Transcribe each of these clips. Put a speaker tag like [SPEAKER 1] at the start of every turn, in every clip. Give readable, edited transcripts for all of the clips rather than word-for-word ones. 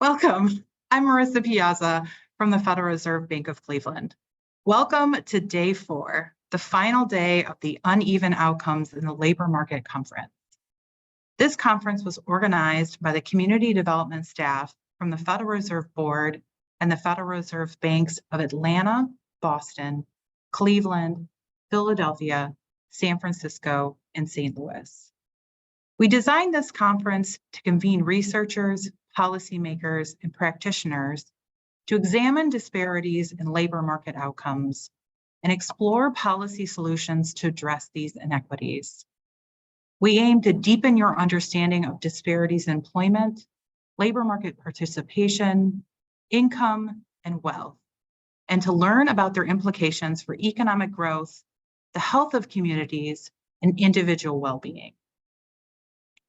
[SPEAKER 1] Welcome. I'm Marissa Piazza from the Federal Reserve Bank of Cleveland. Welcome to day 4, the final day of the Uneven Outcomes in the Labor Market Conference. This conference was organized by the community development staff from the Federal Reserve Board and the Federal Reserve Banks of Atlanta, Boston, Cleveland, Philadelphia, San Francisco, and St. Louis. We designed this conference to convene researchers, policymakers, and practitioners to examine disparities in labor market outcomes and explore policy solutions to address these inequities. We aim to deepen your understanding of disparities in employment, labor market participation, income, and wealth, and to learn about their implications for economic growth, the health of communities, and individual well-being.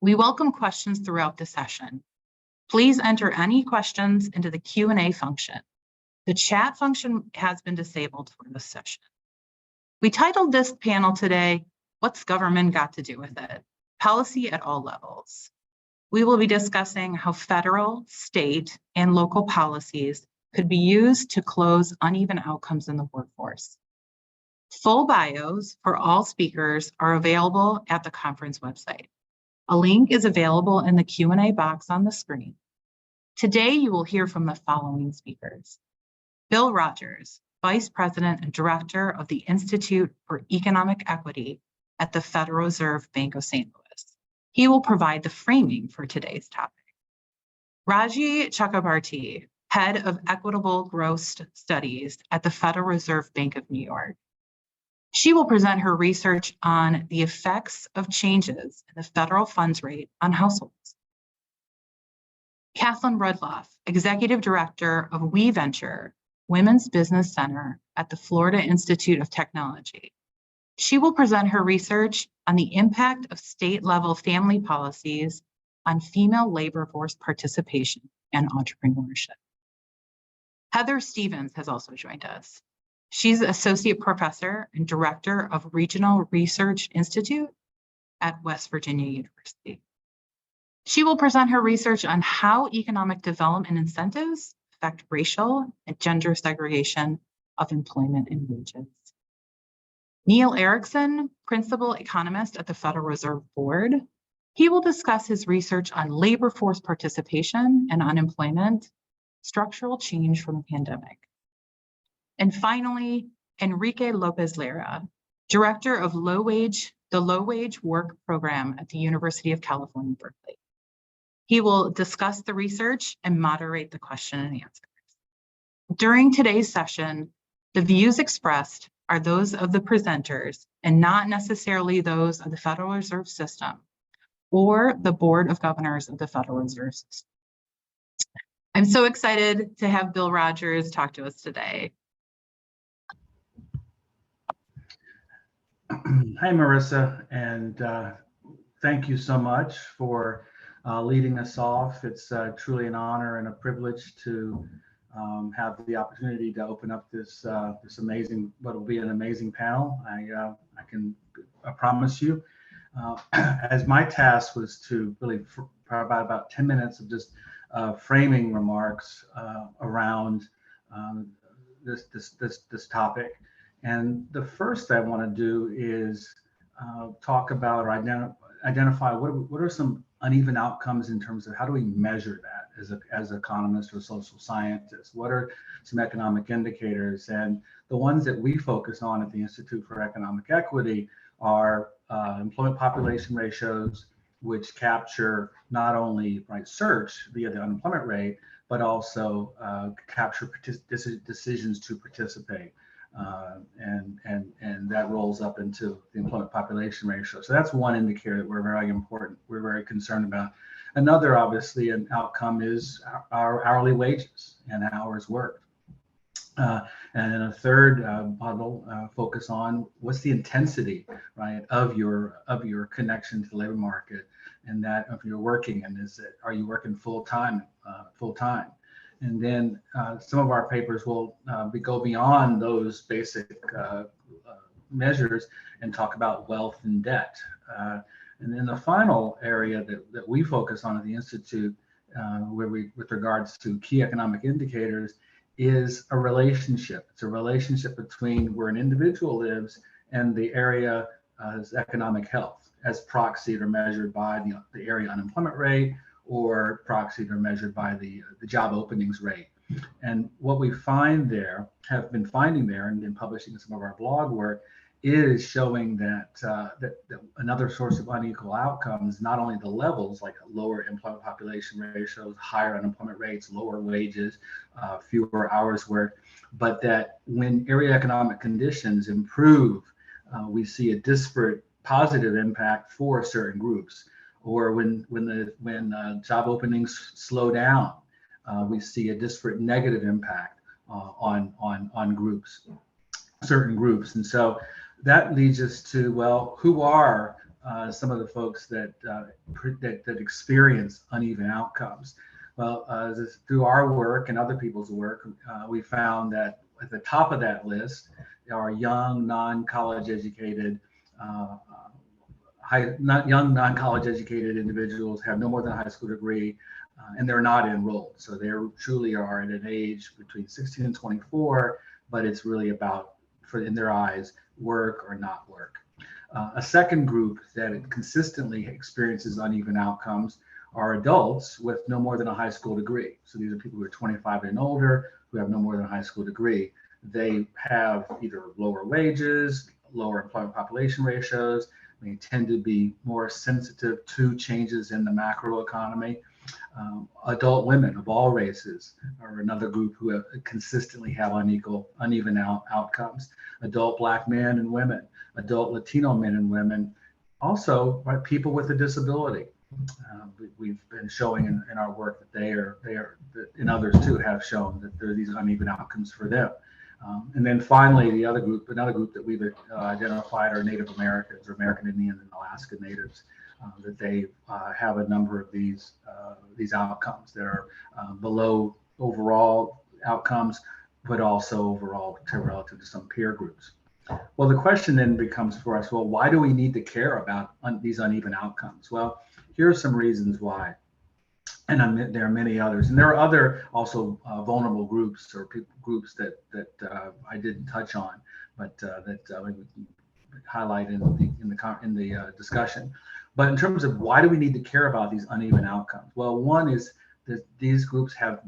[SPEAKER 1] We welcome questions throughout the session. Please enter any questions into the Q&A function. The chat function has been disabled for this session. We titled this panel today, "What's Government Got to Do with It? Policy at All Levels." We will be discussing how federal, state, and local policies could be used to close uneven outcomes in the workforce. Full bios for all speakers are available at the conference website. A link is available in the Q&A box on the screen. Today, you will hear from the following speakers. Bill Rogers, Vice President and Director of the Institute for Economic Equity at the Federal Reserve Bank of St. Louis. He will provide the framing for today's topic. Raji Chakrabarty, Head of Equitable Growth Studies at the Federal Reserve Bank of New York. She will present her research on the effects of changes in the federal funds rate on households. Kathleen Rudloff, Executive Director of WeVenture, Women's Business Center at the Florida Institute of Technology. She will present her research on the impact of state-level family policies on female labor force participation and entrepreneurship. Heather Stevens has also joined us. She's Associate Professor and Director of Regional Research Institute at West Virginia University. She will present her research on how economic development incentives affect racial and gender segregation of employment and wages. Neil Erickson, Principal Economist at the Federal Reserve Board. He will discuss his research on labor force participation and unemployment, structural change from the pandemic. And finally, Enrique Lopez Lara, Director of the Low Wage Work Program at the University of California, Berkeley. He will discuss the research and moderate the question and answers. During today's session, the views expressed are those of the presenters and not necessarily those of the Federal Reserve System or the Board of Governors of the Federal Reserve System. I'm so excited to have Bill Rogers talk to us today.
[SPEAKER 2] Hi, Marissa, and thank you so much for leading us off. It's truly an honor and a privilege to have the opportunity to open up this amazing, what will be an amazing panel. I promise you. As my task was to really provide about 10 minutes of just framing remarks around this topic. And the first I want to do is talk about or identify what are some uneven outcomes in terms of how do we measure that as economists or social scientists? What are some economic indicators? And the ones that we focus on at the Institute for Economic Equity are employment population ratios, which capture not only search via the unemployment rate, but also capture decisions to participate. And that rolls up into the employment population ratio. So that's one indicator that we're very concerned about. Another, obviously, an outcome is our hourly wages and hours worked. And then a third model focus on what's the intensity, of your connection to the labor market, and that if you're working, and are you working full time? And then some of our papers will go beyond those basic measures and talk about wealth and debt. And then the final area that we focus on at the Institute with regards to key economic indicators, is a relationship. It's a relationship between where an individual lives and the area's economic health, as proxied or measured by the area unemployment rate, or proxied or measured by the job openings rate. And what we find there, have been finding there, and been publishing some of our blog work, is showing that another source of unequal outcomes, not only the levels like lower employment population ratios, higher unemployment rates, lower wages, fewer hours worked, but that when area economic conditions improve, we see a disparate positive impact for certain groups. Or when job openings slow down, we see a disparate negative impact on groups, certain groups. And so that leads us to, well, who are some of the folks that experience uneven outcomes? Well, through our work and other people's work, we found that at the top of that list are young, non-college educated, non-college educated individuals, have no more than a high school degree, and they're not enrolled. So they truly are at an age between 16 and 24, but it's really about, in their eyes, work or not work. A second group that consistently experiences uneven outcomes are adults with no more than a high school degree. So these are people who are 25 and older, who have no more than a high school degree. They have either lower wages, lower employment population ratios. They tend to be more sensitive to changes in the macro economy. Adult women of all races are another group who consistently have uneven outcomes. Adult Black men and women, adult Latino men and women, also people with a disability. We've been showing in our work that they are, and others too have shown that there are these uneven outcomes for them. And then finally, another group that we've identified are Native Americans, or American Indians and Alaska Natives, that they have a number of these outcomes that are below overall outcomes, but also overall relative to some peer groups. Well, the question then becomes for us, well, why do we need to care about these uneven outcomes? Well, here are some reasons why. And there are many others, and there are other also vulnerable groups or groups that I didn't touch on, but that we highlight in the discussion. But in terms of why do we need to care about these uneven outcomes? Well, one is that these groups have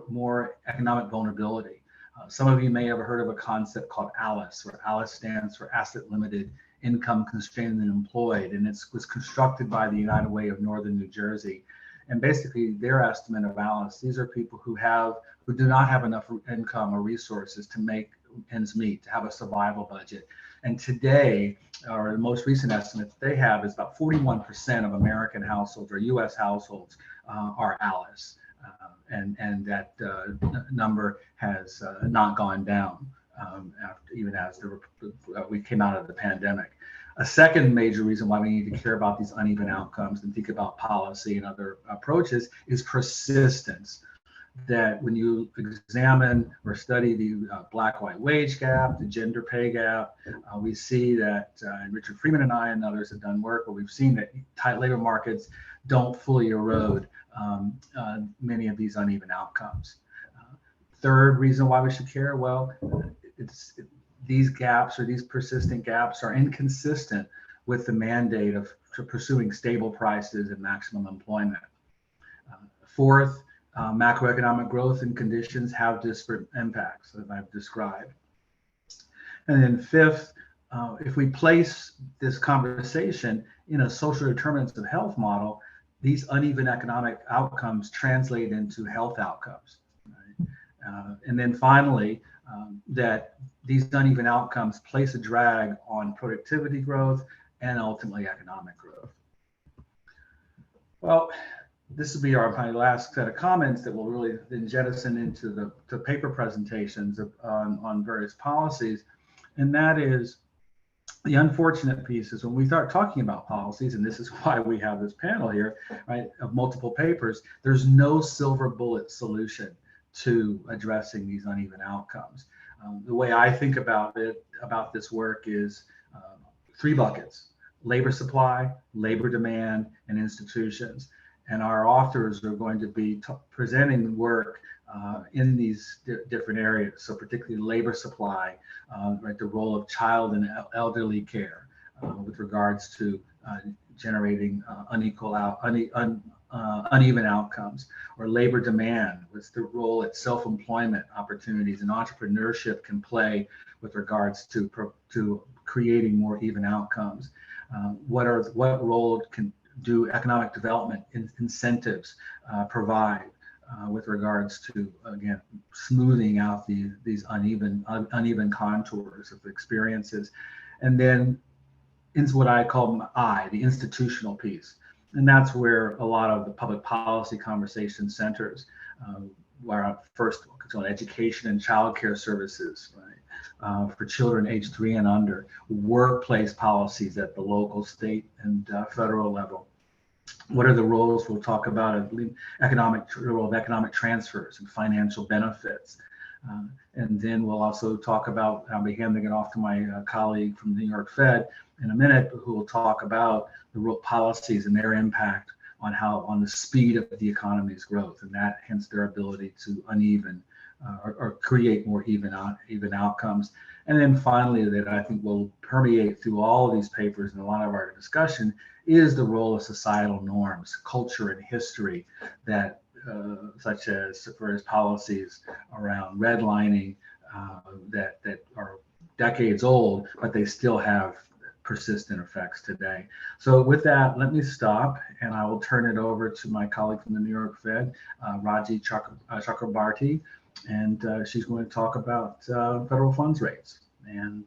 [SPEAKER 2] more economic vulnerability. Some of you may have heard of a concept called ALICE, where ALICE stands for Asset Limited, Income Constrained and Employed, and it was constructed by the United Way of Northern New Jersey. And basically, their estimate of ALICE, these are people who do not have enough income or resources to make ends meet, to have a survival budget. And today, or the most recent estimate that they have is about 41% of American households or U.S. households are ALICE, and that number has not gone down even as we came out of the pandemic. A second major reason why we need to care about these uneven outcomes and think about policy and other approaches is persistence. That when you examine or study the black-white wage gap, the gender pay gap, we see that, and Richard Freeman and I and others have done work where we've seen that tight labor markets don't fully erode many of these uneven outcomes. Third reason why we should care, well, these gaps or these persistent gaps are inconsistent with the mandate of pursuing stable prices and maximum employment. Fourth, macroeconomic growth and conditions have disparate impacts, as I've described. And then fifth, if we place this conversation in a social determinants of health model, these uneven economic outcomes translate into health outcomes. Right? And then finally, that these uneven outcomes place a drag on productivity growth and ultimately economic growth. Well, this will be my last set of comments that will really then jettison into the paper presentations on various policies. And that is the unfortunate piece is when we start talking about policies, and this is why we have this panel here, right, of multiple papers, there's no silver bullet solution to addressing these uneven outcomes. The way I think about this work is three buckets: labor supply, labor demand, and institutions. And our authors are going to be presenting work in these different areas. So particularly labor supply, right, the role of child and elderly care with regards to generating uneven outcomes, or labor demand. What's the role that self-employment opportunities and entrepreneurship can play with regards to creating more even outcomes? What role can do economic development incentives provide with regards to, again, smoothing out these uneven contours of experiences? And then into what I call the institutional piece. And that's where a lot of the public policy conversation centers, where I first focus on education and childcare services, right, for children aged 3 and under, workplace policies at the local, state, and federal level. What are the roles? We'll talk about the role of economic transfers and financial benefits. And then we'll also talk about, I'll be handing it off to my colleague from the New York Fed in a minute, who will talk about the real policies and their impact on the speed of the economy's growth, and that hence their ability to or create more even outcomes. And then finally, that I think will permeate through all of these papers and a lot of our discussion, is the role of societal norms, culture, and history that such as various policies around redlining that are decades old, but they still have persistent effects today. So with that, let me stop, and I will turn it over to my colleague from the New York Fed, Raji Chakrabarti, and she's going to talk about federal funds rates and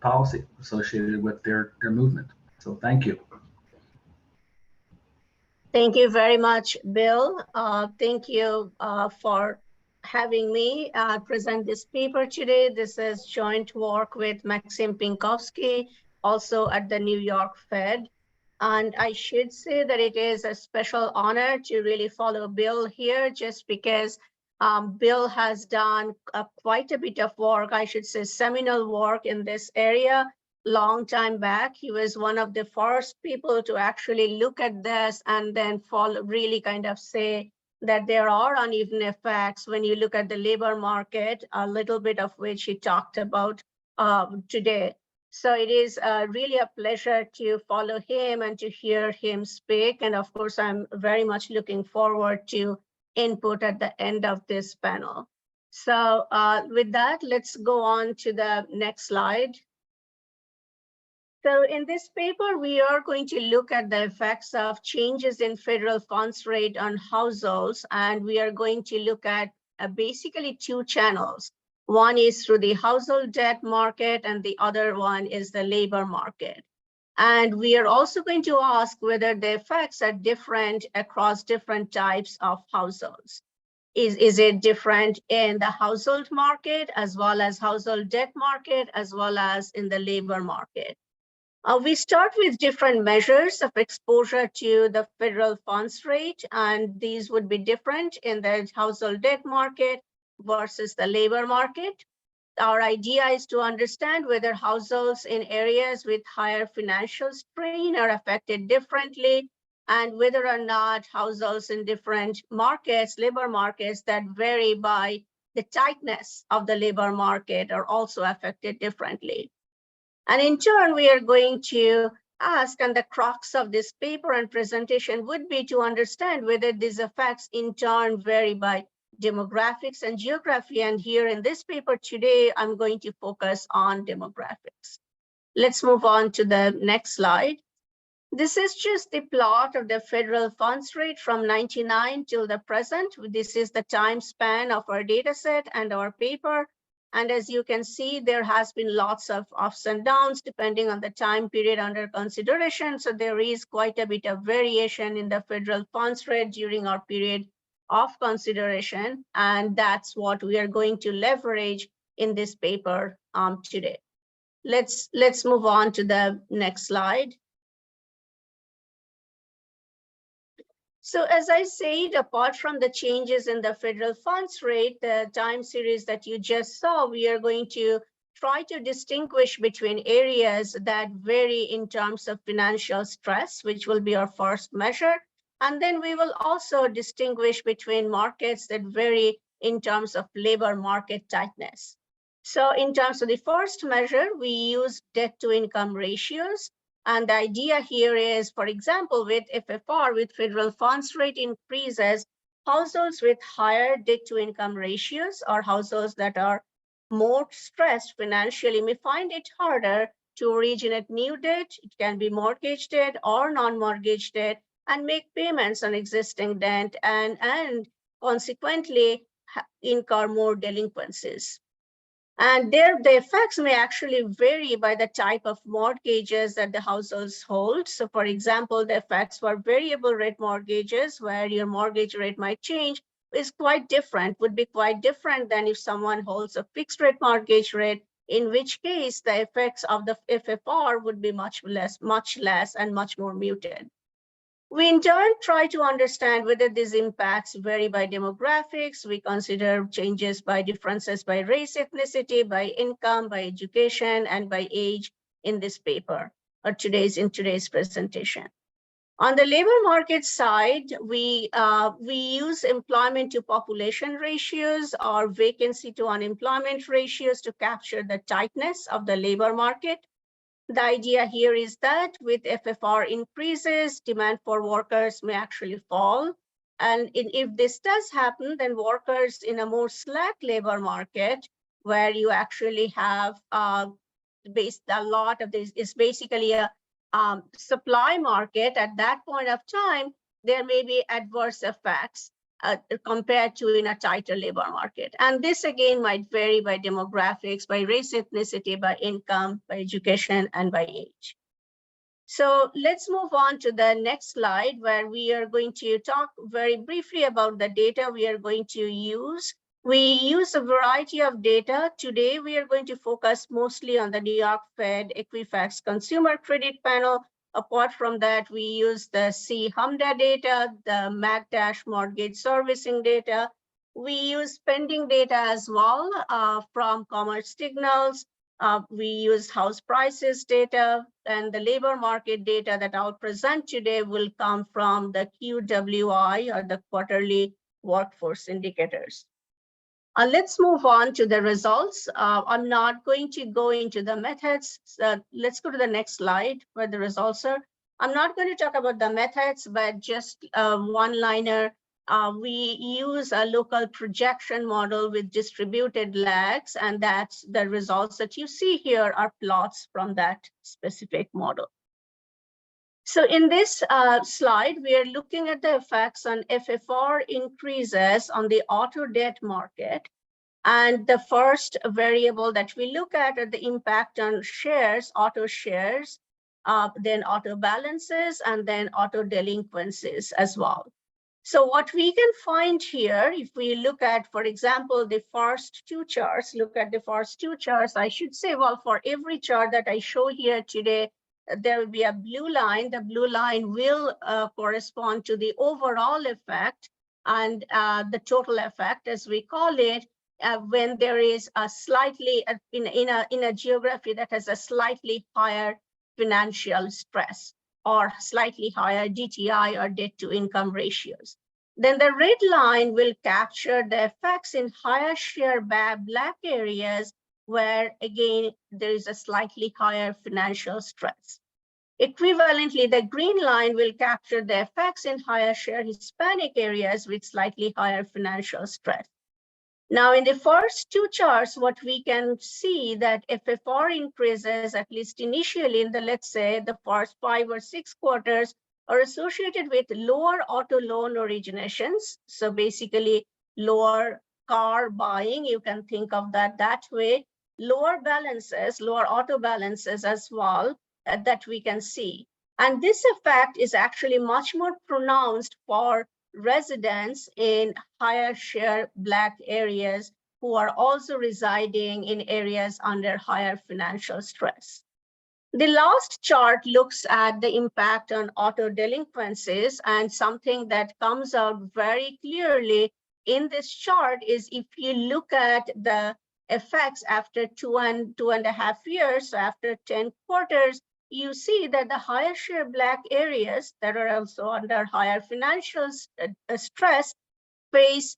[SPEAKER 2] policy associated with their movement. So thank you.
[SPEAKER 3] Thank you very much, Bill. Thank you for having me present this paper today. This is joint work with Maxim Pinkowski, also at the New York Fed. And I should say that it is a special honor to really follow Bill here, just because Bill has done quite a bit of work, I should say seminal work in this area. Long time back, he was one of the first people to actually look at this and then really kind of say that there are uneven effects when you look at the labor market, a little bit of which he talked about today. So it is really a pleasure to follow him and to hear him speak. And of course, I'm very much looking forward to input at the end of this panel. So with that, let's go on to the next slide. So in this paper, we are going to look at the effects of changes in federal funds rate on households, and we are going to look at basically 2 channels. One is through the household debt market, and the other one is the labor market. And we are also going to ask whether the effects are different across different types of households. Is it different in the household market, as well as household debt market, as well as in the labor market? We start with different measures of exposure to the federal funds rate, and these would be different in the household debt market versus the labor market. Our idea is to understand whether households in areas with higher financial strain are affected differently, and whether or not households in different markets, labor markets that vary by the tightness of the labor market are also affected differently. And in turn, we are going to ask, and the crux of this paper and presentation would be to understand whether these effects in turn vary by demographics and geography. And here in this paper today, I'm going to focus on demographics. Let's move on to the next slide. This is just the plot of the federal funds rate from 99 till the present. This is the time span of our data set and our paper. And as you can see, there has been lots of ups and downs depending on the time period under consideration. So there is quite a bit of variation in the federal funds rate during our period of consideration. And that's what we are going to leverage in this paper today. Let's move on to the next slide. So as I said, apart from the changes in the federal funds rate, the time series that you just saw, we are going to try to distinguish between areas that vary in terms of financial stress, which will be our first measure. And then we will also distinguish between markets that vary in terms of labor market tightness. So in terms of the first measure, we use debt to income ratios. And the idea here is, for example, with FFR, with federal funds rate increases, households with higher debt to income ratios or households that are more stressed financially may find it harder to originate new debt. It can be mortgage debt or non-mortgage debt, and make payments on existing debt, and consequently incur more delinquencies. And the effects may actually vary by the type of mortgages that the households hold. So for example, the effects for variable rate mortgages, where your mortgage rate might change, is quite different, would be quite different than if someone holds a fixed rate mortgage rate, in which case the effects of the FFR would be much less, and much more muted. We in turn try to understand whether these impacts vary by demographics. We consider changes by differences by race, ethnicity, by income, by education, and by age in this paper, or in today's presentation. On the labor market side, we use employment to population ratios or vacancy to unemployment ratios to capture the tightness of the labor market. The idea here is that with FFR increases, demand for workers may actually fall. And if this does happen, then workers in a more slack labor market, where you actually have a lot of this is basically a supply market, at that point of time, there may be adverse effects compared to in a tighter labor market. And this again might vary by demographics, by race, ethnicity, by income, by education, and by age. So let's move on to the next slide, where we are going to talk very briefly about the data we are going to use. We use a variety of data. Today, we are going to focus mostly on the New York Fed Equifax Consumer Credit Panel. Apart from that, we use the C-HMDA data, the MACDASH mortgage servicing data. We use spending data as well from commerce signals. We use house prices data, and the labor market data that I'll present today will come from the QWI, or the quarterly workforce indicators. Let's move on to the results. I'm not going to go into the methods. Let's go to the next slide where the results are. I'm not going to talk about the methods, but just one-liner. We use a local projection model with distributed lags, and that's the results that you see here are plots from that specific model. So in this slide, we are looking at the effects on FFR increases on the auto debt market. And the first variable that we look at are the impact on shares, auto shares, then auto balances, and then auto delinquencies as well. So what we can find here, if we look at, for example, the first two charts, I should say, well, for every chart that I show here today, there will be a blue line. The blue line will correspond to the overall effect and the total effect, as we call it, when there is a slightly, in a geography that has a slightly higher financial stress or slightly higher DTI or debt to income ratios. Then the red line will capture the effects in higher share black areas, where again, there is a slightly higher financial stress. Equivalently, the green line will capture the effects in higher share Hispanic areas with slightly higher financial stress. Now, in the first two charts, what we can see that FFR increases, at least initially in the, let's say, the first 5 or 6 quarters, are associated with lower auto loan originations. So basically, lower car buying, you can think of that way. Lower balances, lower auto balances as well, that we can see. And this effect is actually much more pronounced for residents in higher share black areas who are also residing in areas under higher financial stress. The last chart looks at the impact on auto delinquencies, and something that comes out very clearly in this chart is if you look at the effects after two and a half years, so after 10 quarters, you see that the higher share Black areas that are also under higher financial stress face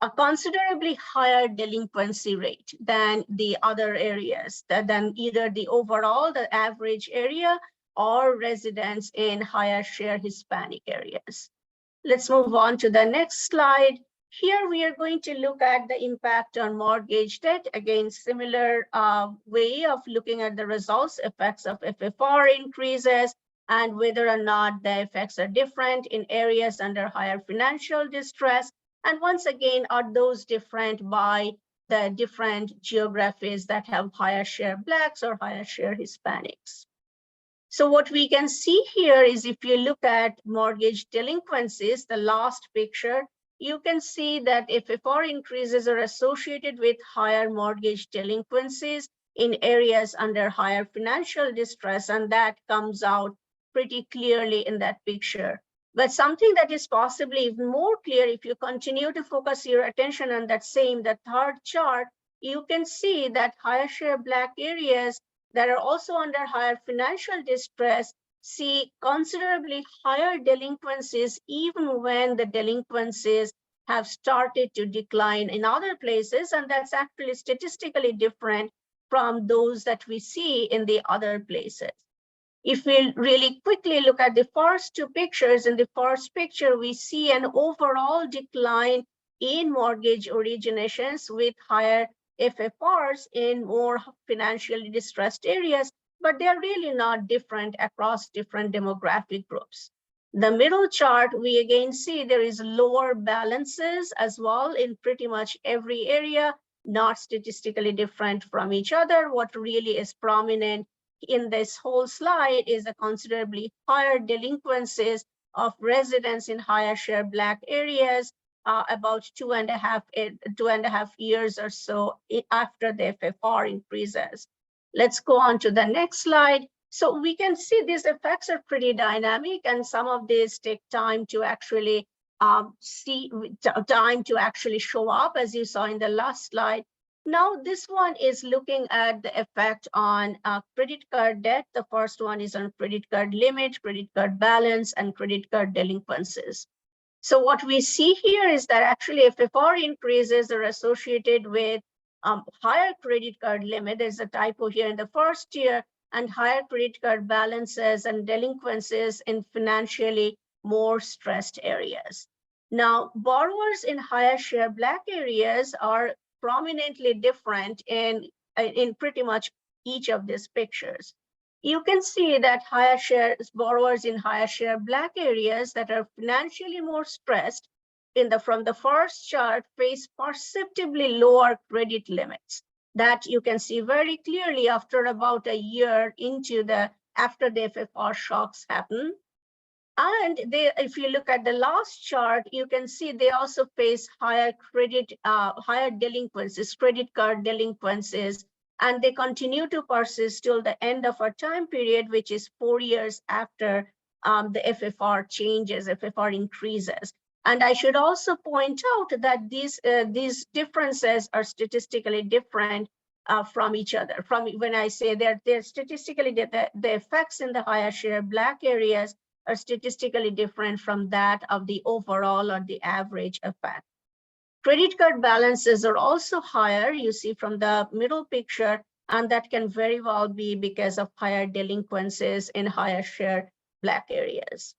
[SPEAKER 3] a considerably higher delinquency rate than the other areas, than either the overall, the average area, or residents in higher share Hispanic areas. Let's move on to the next slide. Here we are going to look at the impact on mortgage debt. Again, similar way of looking at the results, effects of FFR increases, and whether or not the effects are different in areas under higher financial distress. And once again, are those different by the different geographies that have higher share Blacks or higher share Hispanics? So what we can see here is if you look at mortgage delinquencies, the last picture, you can see that FFR increases are associated with higher mortgage delinquencies in areas under higher financial distress, and that comes out pretty clearly in that picture. But something that is possibly even more clear, if you continue to focus your attention on that the third chart, you can see that higher share Black areas that are also under higher financial distress see considerably higher delinquencies, even when the delinquencies have started to decline in other places, and that's actually statistically different from those that we see in the other places. If we really quickly look at the first two pictures, in the first picture, we see an overall decline in mortgage originations with higher FFRs in more financially distressed areas, but they're really not different across different demographic groups. The middle chart, we again see there is lower balances as well in pretty much every area, not statistically different from each other. What really is prominent in this whole slide is a considerably higher delinquencies of residents in higher share Black areas, about 2.5 years or so after the FFR increases. Let's go on to the next slide. So we can see these effects are pretty dynamic, and some of these take time to actually show up, as you saw in the last slide. Now, this one is looking at the effect on credit card debt. The first one is on credit card limit, credit card balance, and credit card delinquencies. So what we see here is that actually FFR increases are associated with higher credit card limit. There's a typo here in the first year, and higher credit card balances and delinquencies in financially more stressed areas. Now, borrowers in higher share Black areas are prominently different in pretty much each of these pictures. You can see that higher share borrowers in higher share Black areas that are financially more stressed from the first chart face perceptibly lower credit limits. That you can see very clearly after about a year after the FFR shocks happen. And if you look at the last chart, you can see they also face higher delinquencies, credit card delinquencies, and they continue to persist till the end of our time period, which is 4 years after the FFR changes, FFR increases. And I should also point out that these differences are statistically different from each other. When I say they're statistically, the effects in the higher share Black areas are statistically different from that of the overall or the average effect. Credit card balances are also higher, you see from the middle picture, and that can very well be because of higher delinquencies in higher share Black areas.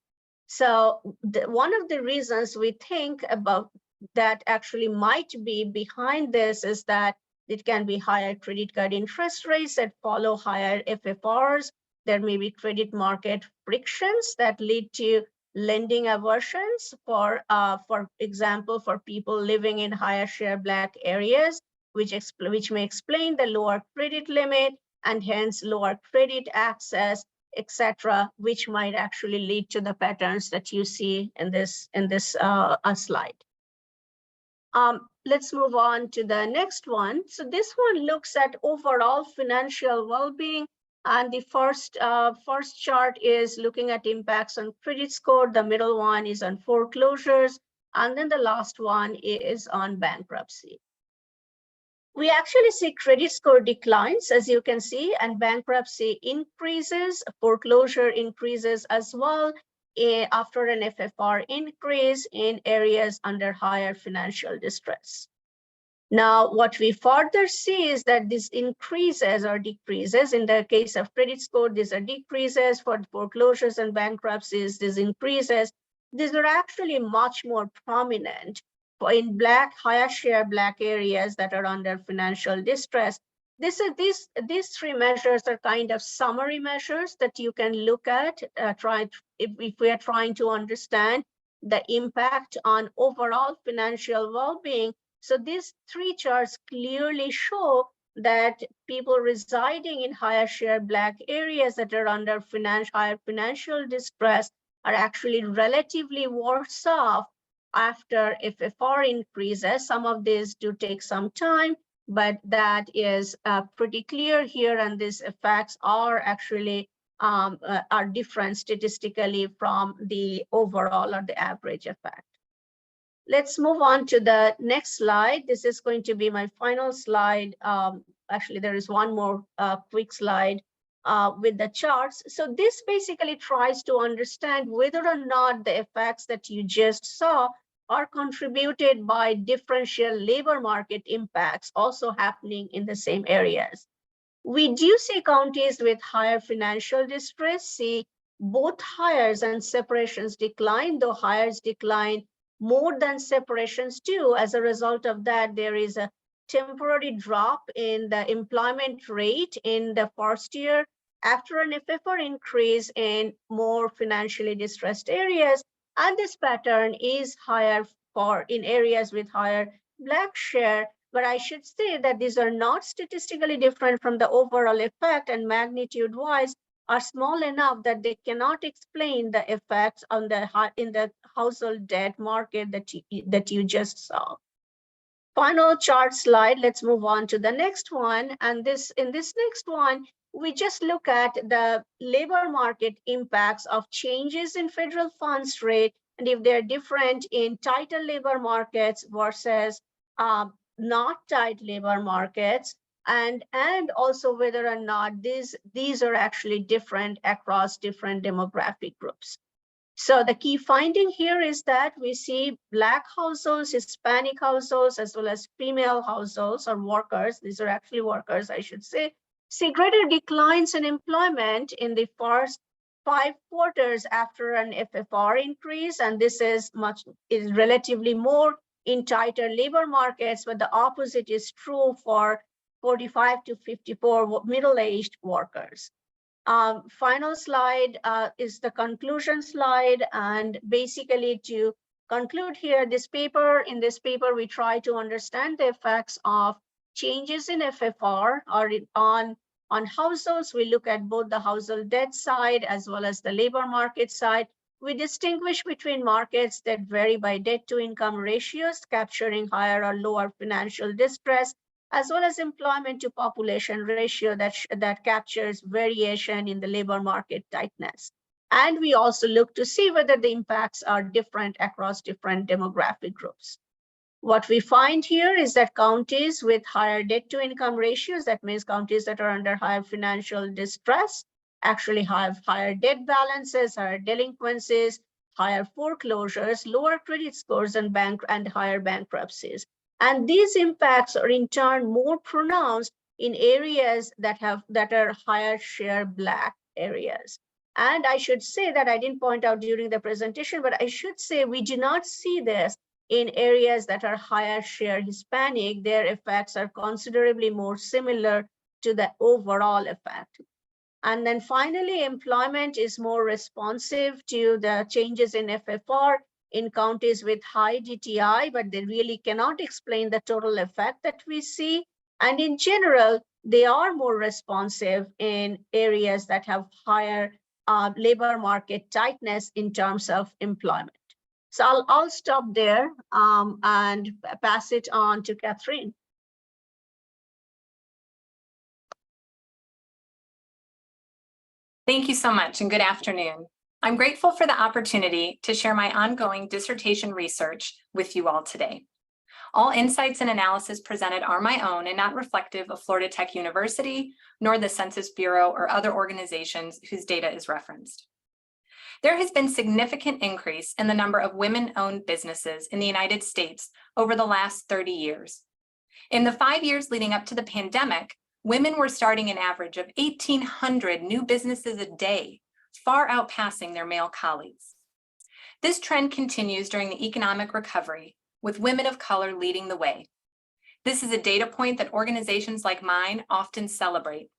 [SPEAKER 3] So one of the reasons we think about that actually might be behind this is that it can be higher credit card interest rates that follow higher FFRs. There may be credit market frictions that lead to lending aversions, for example, for people living in higher share Black areas, which may explain the lower credit limit and hence lower credit access, etc., which might actually lead to the patterns that you see in this slide. Let's move on to the next one. So this one looks at overall financial well-being. And the first chart is looking at impacts on credit score. The middle one is on foreclosures. And then the last one is on bankruptcy. We actually see credit score declines, as you can see, and bankruptcy increases, foreclosure increases as well after an FFR increase in areas under higher financial distress. Now, what we further see is that these increases or decreases, in the case of credit score, these are decreases. For foreclosures and bankruptcies, these increases. These are actually much more prominent in Black, higher share Black areas that are under financial distress. These three measures are kind of summary measures that you can look at, if we are trying to understand the impact on overall financial well-being. So these three charts clearly show that people residing in higher share Black areas that are under higher financial distress are actually relatively worse off after FFR increases. Some of these do take some time, but that is pretty clear here, and these effects are actually are different statistically from the overall or the average effect. Let's move on to the next slide. This is going to be my final slide. Actually, there is one more quick slide with the charts. So this basically tries to understand whether or not the effects that you just saw are contributed by differential labor market impacts also happening in the same areas. We do see counties with higher financial distress see both hires and separations decline, though hires decline more than separations do. As a result of that, there is a temporary drop in the employment rate in the first year after an FFR increase in more financially distressed areas. And this pattern is higher in areas with higher Black share. But I should say that these are not statistically different from the overall effect, and magnitude-wise are small enough that they cannot explain the effects on in the household debt market that you just saw. Final chart slide. Let's move on to the next one. And in this next one, we just look at the labor market impacts of changes in federal funds rate, and if they're different in tighter labor markets versus not tight labor markets, and also whether or not these are actually different across different demographic groups. So the key finding here is that we see Black households, Hispanic households, as well as female households or workers, these are actually workers, I should say, see greater declines in employment in the first 5 quarters after an FFR increase, and this is relatively more in tighter labor markets, but the opposite is true for 45 to 54 middle-aged workers. Final slide is the conclusion slide, and basically to conclude here, in this paper, we try to understand the effects of changes in FFR or on households. We look at both the household debt side as well as the labor market side. We distinguish between markets that vary by debt to income ratios, capturing higher or lower financial distress, as well as employment to population ratio that captures variation in the labor market tightness. And we also look to see whether the impacts are different across different demographic groups. What we find here is that counties with higher debt to income ratios, that means counties that are under higher financial distress, actually have higher debt balances, higher delinquencies, higher foreclosures, lower credit scores, and higher bankruptcies. And these impacts are in turn more pronounced in areas that are higher share Black areas. And I should say that I didn't point out during the presentation, but I should say we do not see this in areas that are higher share Hispanic. Their effects are considerably more similar to the overall effect. And then finally, employment is more responsive to the changes in FFR in counties with high DTI, but they really cannot explain the total effect that we see. And in general, they are more responsive in areas that have higher labor market tightness in terms of employment. So I'll stop there and pass it on to Catherine.
[SPEAKER 4] Thank you so much, and good afternoon. I'm grateful for the opportunity to share my ongoing dissertation research with you all today. All insights and analysis presented are my own and not reflective of Florida Tech University, nor the Census Bureau or other organizations whose data is referenced. There has been significant increase in the number of women-owned businesses in the United States over the last 30 years. In the 5 years leading up to the pandemic, women were starting an average of 1,800 new businesses a day, far outpassing their male colleagues. This trend continues during the economic recovery, with women of color leading the way. This is a data point that organizations like mine often celebrate.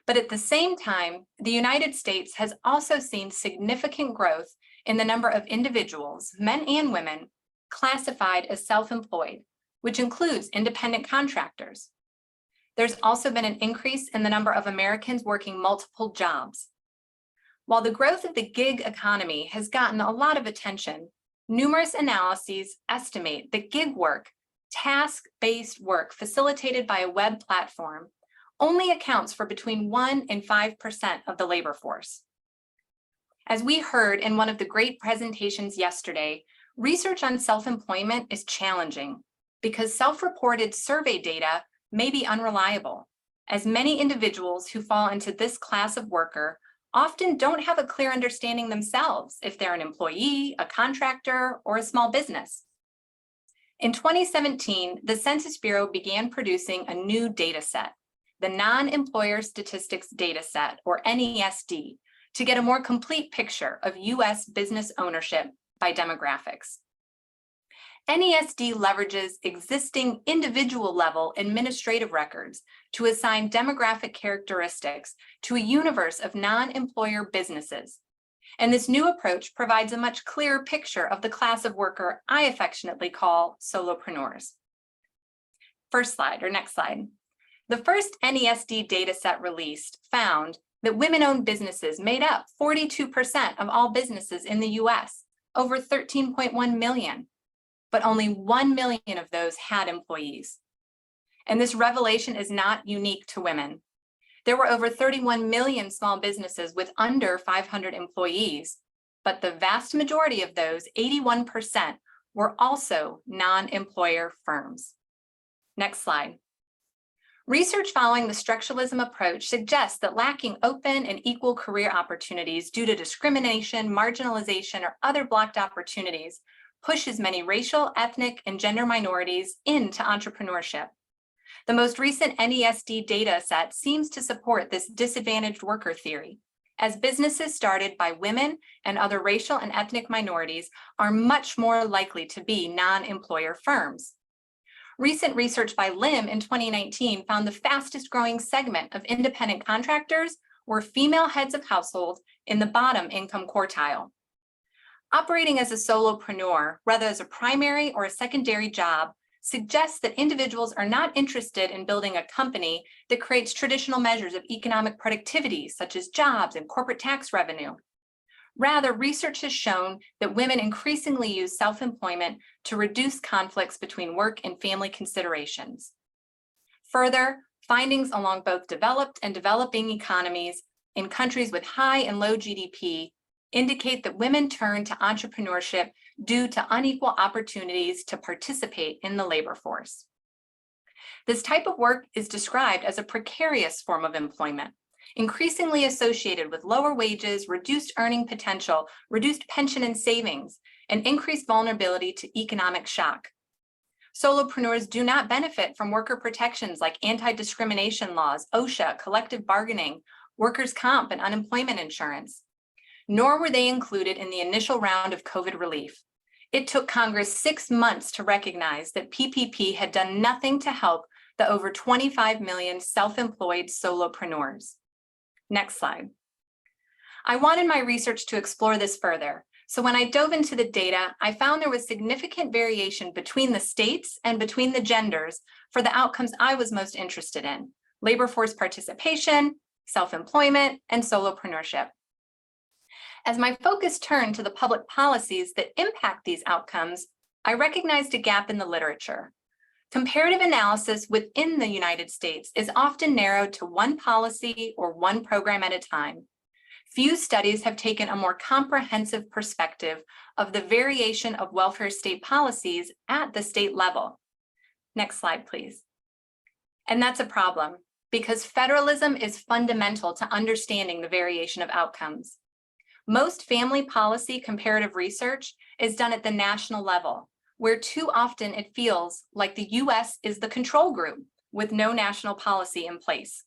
[SPEAKER 4] But at the same time, the United States has also seen significant growth in the number of individuals, men and women, classified as self-employed, which includes independent contractors. There's also been an increase in the number of Americans working multiple jobs. While the growth of the gig economy has gotten a lot of attention, numerous analyses estimate that gig work, task-based work facilitated by a web platform, only accounts for between 1% and 5% of the labor force. As we heard in one of the great presentations yesterday, research on self-employment is challenging because self-reported survey data may be unreliable, as many individuals who fall into this class of worker often don't have a clear understanding themselves if they're an employee, a contractor, or a small business. In 2017, the Census Bureau began producing a new data set, the Non-Employer Statistics Data Set, or NESD, to get a more complete picture of U.S. business ownership by demographics. NESD leverages existing individual-level administrative records to assign demographic characteristics to a universe of non-employer businesses. And this new approach provides a much clearer picture of the class of worker I affectionately call solopreneurs. First slide, or next slide. The first NESD dataset released found that women-owned businesses made up 42% of all businesses in the US, over 13.1 million. But only 1 million of those had employees. And this revelation is not unique to women. There were over 31 million small businesses with under 500 employees, but the vast majority of those, 81%, were also non-employer firms. Next slide. Research following the structuralism approach suggests that lacking open and equal career opportunities due to discrimination, marginalization, or other blocked opportunities pushes many racial, ethnic, and gender minorities into entrepreneurship. The most recent NESD data set seems to support this disadvantaged worker theory, as businesses started by women and other racial and ethnic minorities are much more likely to be non-employer firms. Recent research by Lim in 2019 found the fastest growing segment of independent contractors were female heads of household in the bottom income quartile. Operating as a solopreneur, whether as a primary or a secondary job, suggests that individuals are not interested in building a company that creates traditional measures of economic productivity, such as jobs and corporate tax revenue. Rather, research has shown that women increasingly use self-employment to reduce conflicts between work and family considerations. Further, findings along both developed and developing economies in countries with high and low GDP indicate that women turn to entrepreneurship due to unequal opportunities to participate in the labor force. This type of work is described as a precarious form of employment, increasingly associated with lower wages, reduced earning potential, reduced pension and savings, and increased vulnerability to economic shock. Solopreneurs do not benefit from worker protections like anti-discrimination laws, OSHA, collective bargaining, workers' comp, and unemployment insurance. Nor were they included in the initial round of COVID relief. It took Congress 6 months to recognize that PPP had done nothing to help the over 25 million self-employed solopreneurs. Next slide. I wanted my research to explore this further, so when I dove into the data, I found there was significant variation between the states and between the genders for the outcomes I was most interested in: labor force participation, self-employment, and solopreneurship. As my focus turned to the public policies that impact these outcomes, I recognized a gap in the literature. Comparative analysis within the United States is often narrowed to one policy or one program at a time. Few studies have taken a more comprehensive perspective of the variation of welfare state policies at the state level, Next slide, please. And that's a problem because federalism is fundamental to understanding the variation of outcomes. Most family policy comparative research is done at the national level, where too often it feels like the US is the control group with no national policy in place.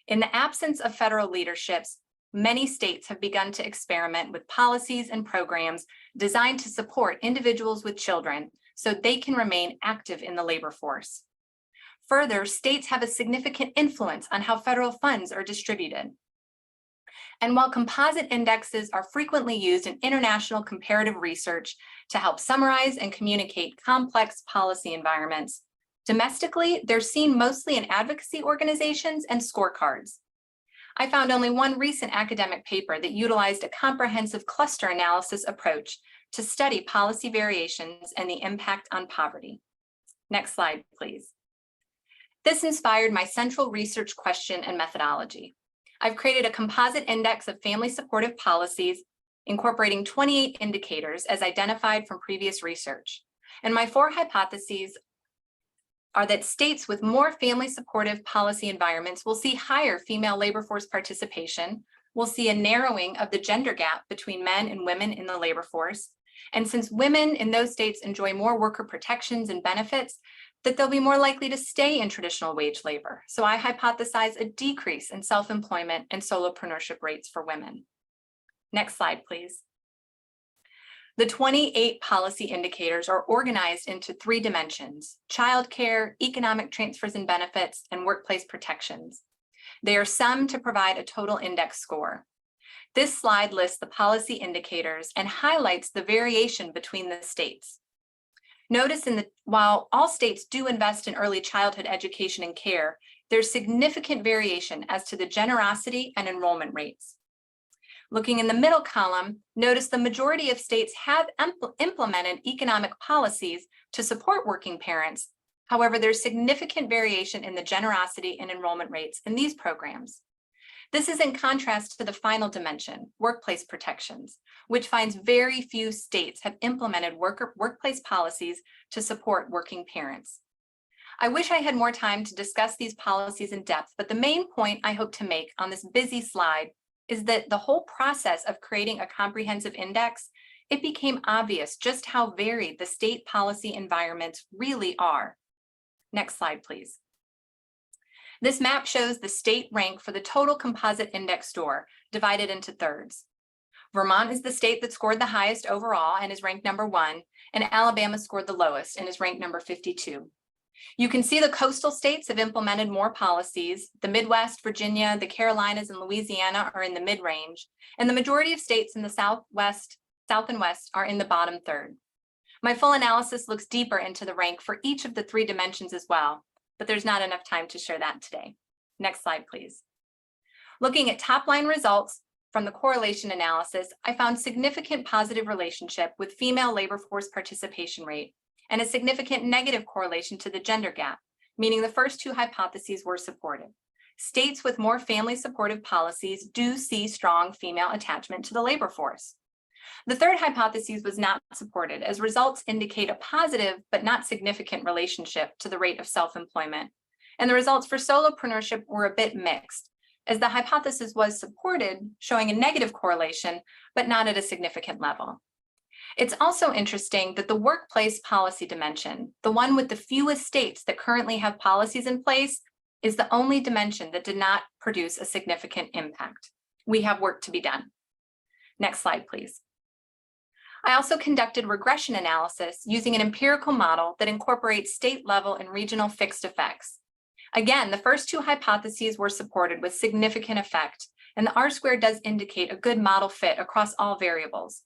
[SPEAKER 4] In the absence of federal leaderships, many states have begun to experiment with policies and programs designed to support individuals with children so they can remain active in the labor force. Further, states have a significant influence on how federal funds are distributed. And while composite indexes are frequently used in international comparative research to help summarize and communicate complex policy environments, domestically, they're seen mostly in advocacy organizations and scorecards. I found only one recent academic paper that utilized a comprehensive cluster analysis approach to study policy variations and the impact on poverty. Next slide, please. This inspired my central research question and methodology. I've created a composite index of family supportive policies incorporating 28 indicators as identified from previous research. And my 4 hypotheses are that states with more family supportive policy environments will see higher female labor force participation, will see a narrowing of the gender gap between men and women in the labor force. And since women in those states enjoy more worker protections and benefits, that they'll be more likely to stay in traditional wage labor. So I hypothesize a decrease in self-employment and solopreneurship rates for women. Next slide, please. The 28 policy indicators are organized into 3 dimensions: childcare, economic transfers and benefits, and workplace protections. They are summed to provide a total index score. This slide lists the policy indicators and highlights the variation between the states. Notice while all states do invest in early childhood education and care, there's significant variation as to the generosity and enrollment rates. Looking in the middle column, notice the majority of states have implemented economic policies to support working parents. However, there's significant variation in the generosity and enrollment rates in these programs. This is in contrast to the final dimension, workplace protections, which finds very few states have implemented workplace policies to support working parents. I wish I had more time to discuss these policies in depth, but the main point I hope to make on this busy slide is that the whole process of creating a comprehensive index, it became obvious just how varied the state policy environments really are. Next slide, please. This map shows the state rank for the total composite index score divided into thirds. Vermont is the state that scored the highest overall and is ranked number 1, and Alabama scored the lowest and is ranked number 52. You can see the coastal states have implemented more policies. The Midwest, Virginia, the Carolinas, and Louisiana are in the mid-range, and the majority of states in the South and West are in the bottom third. My full analysis looks deeper into the rank for each of the 3 dimensions as well, but there's not enough time to share that today. Next slide, please. Looking at top-line results from the correlation analysis, I found significant positive relationship with female labor force participation rate and a significant negative correlation to the gender gap, meaning the first 2 hypotheses were supported. States with more family supportive policies do see strong female attachment to the labor force. The third hypothesis was not supported, as results indicate a positive but not significant relationship to the rate of self-employment. And the results for solopreneurship were a bit mixed, as the hypothesis was supported, showing a negative correlation, but not at a significant level. It's also interesting that the workplace policy dimension, the one with the fewest states that currently have policies in place, is the only dimension that did not produce a significant impact. We have work to be done. Next slide, please. I also conducted regression analysis using an empirical model that incorporates state level and regional fixed effects. Again, the first 2 hypotheses were supported with significant effect, and the R-squared does indicate a good model fit across all variables.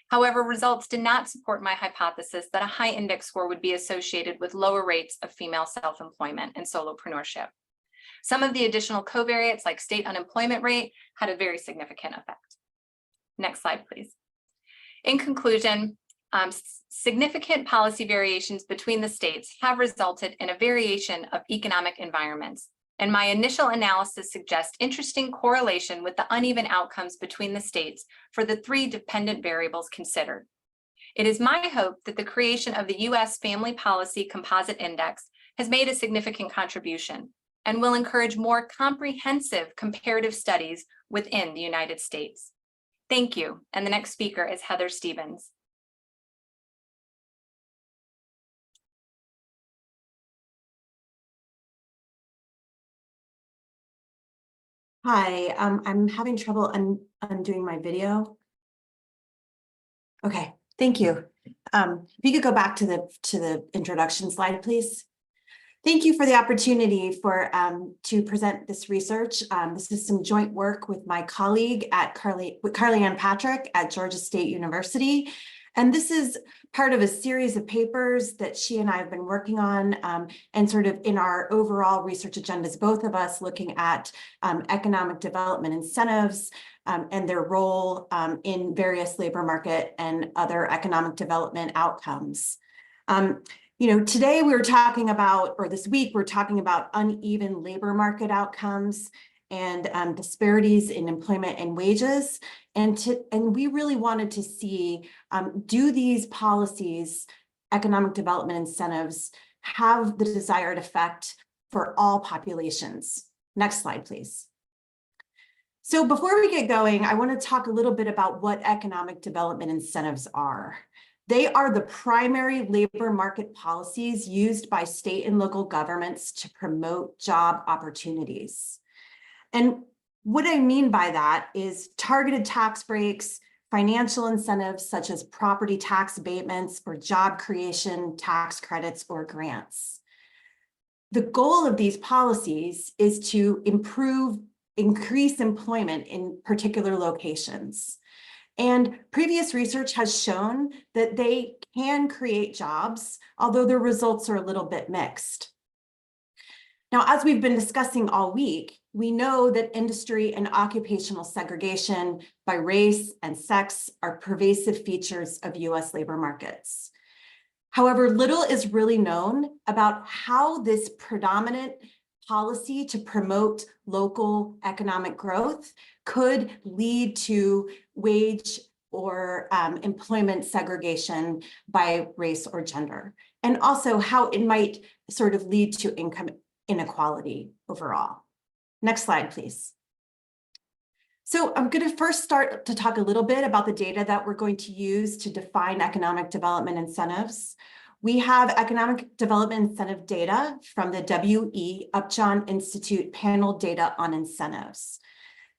[SPEAKER 4] However, results did not support my hypothesis that a high index score would be associated with lower rates of female self-employment and solopreneurship. Some of the additional covariates, like state unemployment rate, had a very significant effect. Next slide, please. In conclusion, significant policy variations between the states have resulted in a variation of economic environments, and my initial analysis suggests interesting correlation with the uneven outcomes between the states for the 3 dependent variables considered. It is my hope that the creation of the U.S. Family Policy Composite Index has made a significant contribution and will encourage more comprehensive comparative studies within the United States. Thank you. And the next speaker is Heather Stevens.
[SPEAKER 5] Hi, I'm having trouble undoing my video. Okay, thank you. If you could go back to the introduction slide, please. Thank you for the opportunity to present this research. This is some joint work with my colleague at Carly Ann Patrick at Georgia State University. And this is part of a series of papers that she and I have been working on and sort of in our overall research agendas, both of us looking at economic development incentives and their role in various labor market and other economic development outcomes. Today we were talking about, or this week, we're talking about uneven labor market outcomes and disparities in employment and wages. And we really wanted to see, do these policies, economic development incentives, have the desired effect for all populations? Next slide, please. So before we get going, I want to talk a little bit about what economic development incentives are. They are the primary labor market policies used by state and local governments to promote job opportunities. And what I mean by that is targeted tax breaks, financial incentives such as property tax abatements or job creation tax credits or grants. The goal of these policies is to increase employment in particular locations. And previous research has shown that they can create jobs, although their results are a little bit mixed. Now, as we've been discussing all week, we know that industry and occupational segregation by race and sex are pervasive features of US labor markets. However, little is really known about how this predominant policy to promote local economic growth could lead to wage or employment segregation by race or gender, and also how it might sort of lead to income inequality overall. Next slide, please. So I'm going to first start to talk a little bit about the data that we're going to use to define economic development incentives. We have economic development incentive data from the W.E. Upjohn Institute panel data on incentives.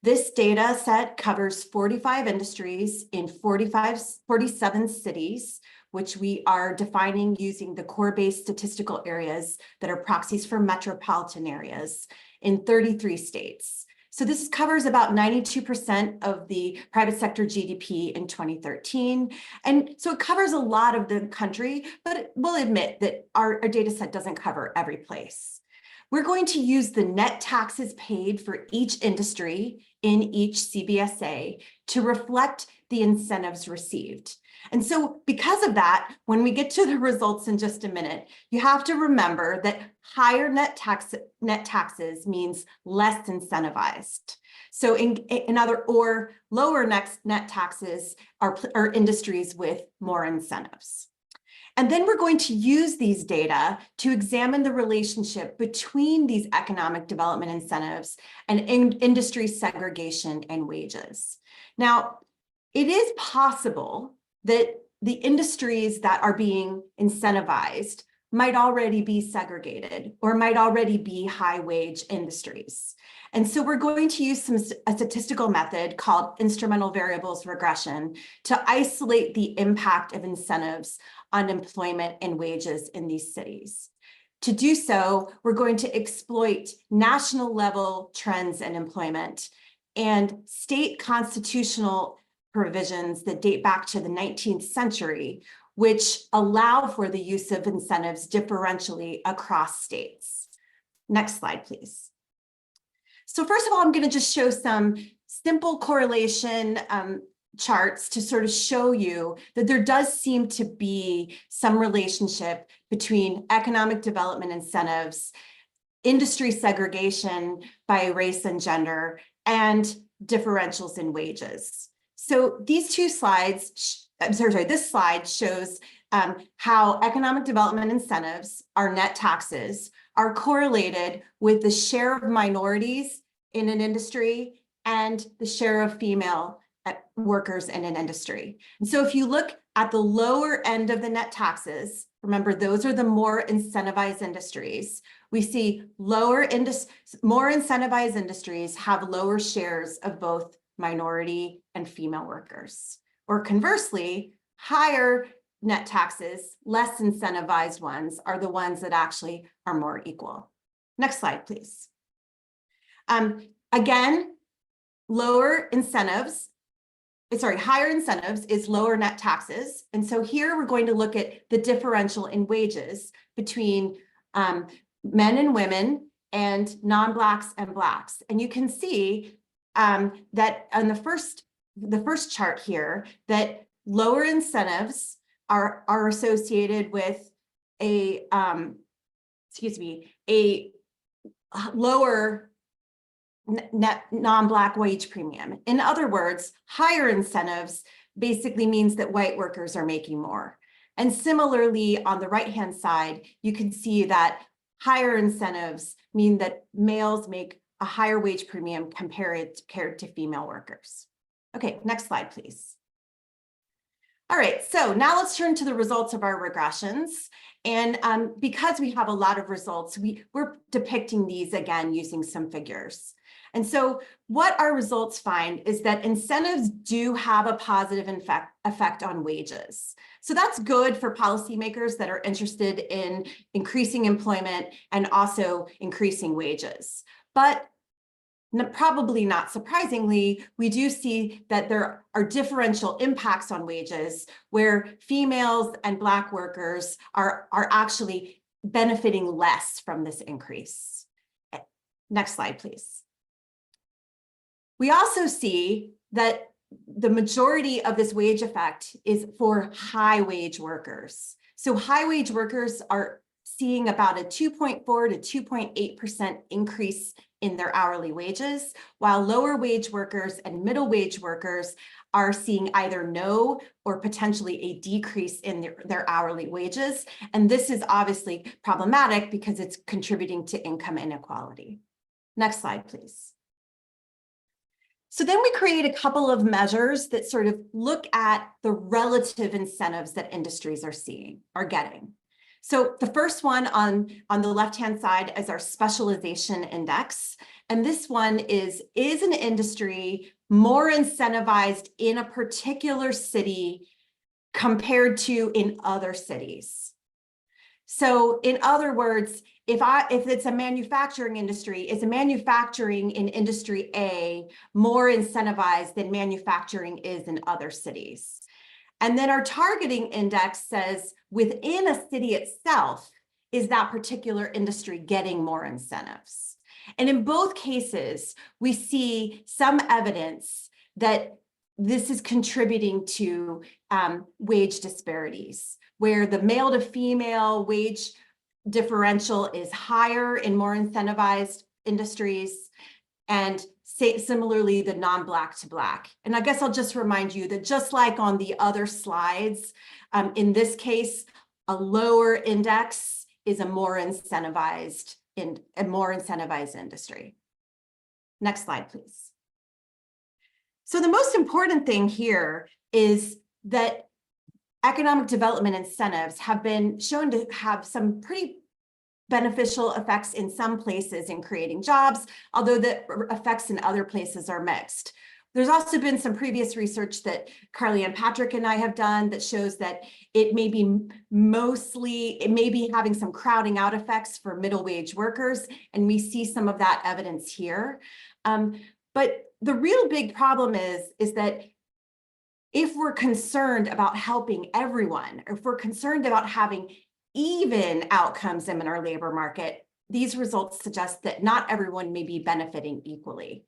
[SPEAKER 5] This data set covers 45 industries in 47 cities, which we are defining using the core-based statistical areas that are proxies for metropolitan areas in 33 states. So this covers about 92% of the private sector GDP in 2013. And so it covers a lot of the country, but we'll admit that our data set doesn't cover every place. We're going to use the net taxes paid for each industry in each CBSA to reflect the incentives received. And so because of that, when we get to the results in just a minute, you have to remember that higher net taxes means less incentivized. So lower net taxes are industries with more incentives. And then we're going to use these data to examine the relationship between these economic development incentives and industry segregation and wages. Now, it is possible that the industries that are being incentivized might already be segregated or might already be high wage industries. And so we're going to use a statistical method called instrumental variables regression to isolate the impact of incentives on employment and wages in these cities. To do so, we're going to exploit national level trends in employment and state constitutional provisions that date back to the 19th century, which allow for the use of incentives differentially across states. Next slide, please. So first of all, I'm going to just show some simple correlation charts to sort of show you that there does seem to be some relationship between economic development incentives, industry segregation by race and gender, and differentials in wages. So these two slides this slide shows how economic development incentives, our net taxes, are correlated with the share of minorities in an industry and the share of female workers in an industry. And so if you look at the lower end of the net taxes, remember, those are the more incentivized industries. We see more incentivized industries have lower shares of both minority and female workers. Or conversely, higher net taxes, less incentivized ones are the ones that actually are more equal. Next slide, please. Again, higher incentives is lower net taxes. And so here we're going to look at the differential in wages between men and women and non-Blacks and Blacks. And you can see that on the first chart here, that lower incentives are associated with a lower net non-Black wage premium. In other words, higher incentives basically means that white workers are making more. And similarly, on the right-hand side, you can see that higher incentives mean that males make a higher wage premium compared to female workers. Okay, next slide, please. All right, so now let's turn to the results of our regressions. And because we have a lot of results, we're depicting these again using some figures. And so what our results find is that incentives do have a positive effect on wages. So that's good for policymakers that are interested in increasing employment and also increasing wages. But probably not surprisingly, we do see that there are differential impacts on wages where females and Black workers are actually benefiting less from this increase. Next slide, please. We also see that the majority of this wage effect is for high wage workers. So high wage workers are seeing about a 2.4 to 2.8% increase in their hourly wages, while lower wage workers and middle wage workers are seeing either no or potentially a decrease in their hourly wages. And this is obviously problematic because it's contributing to income inequality. Next slide, please. So then we create a couple of measures that sort of look at the relative incentives that industries are getting. So the first one on the left-hand side is our specialization index. And this one is an industry more incentivized in a particular city compared to in other cities? So in other words, if it's a manufacturing industry, is a manufacturing in industry A more incentivized than manufacturing is in other cities? And then our targeting index says within a city itself, is that particular industry getting more incentives? And in both cases, we see some evidence that this is contributing to wage disparities, where the male to female wage differential is higher in more incentivized industries, and similarly, the non-Black to Black. And I guess I'll just remind you that just like on the other slides, in this case, a lower index is a more incentivized industry. Next slide, please. So the most important thing here is that economic development incentives have been shown to have some pretty beneficial effects in some places in creating jobs, although the effects in other places are mixed. There's also been some previous research that Carly Ann Patrick and I have done that shows that it may be having some crowding out effects for middle wage workers, and we see some of that evidence here. But the real big problem is that if we're concerned about helping everyone, or if we're concerned about having even outcomes in our labor market, these results suggest that not everyone may be benefiting equally.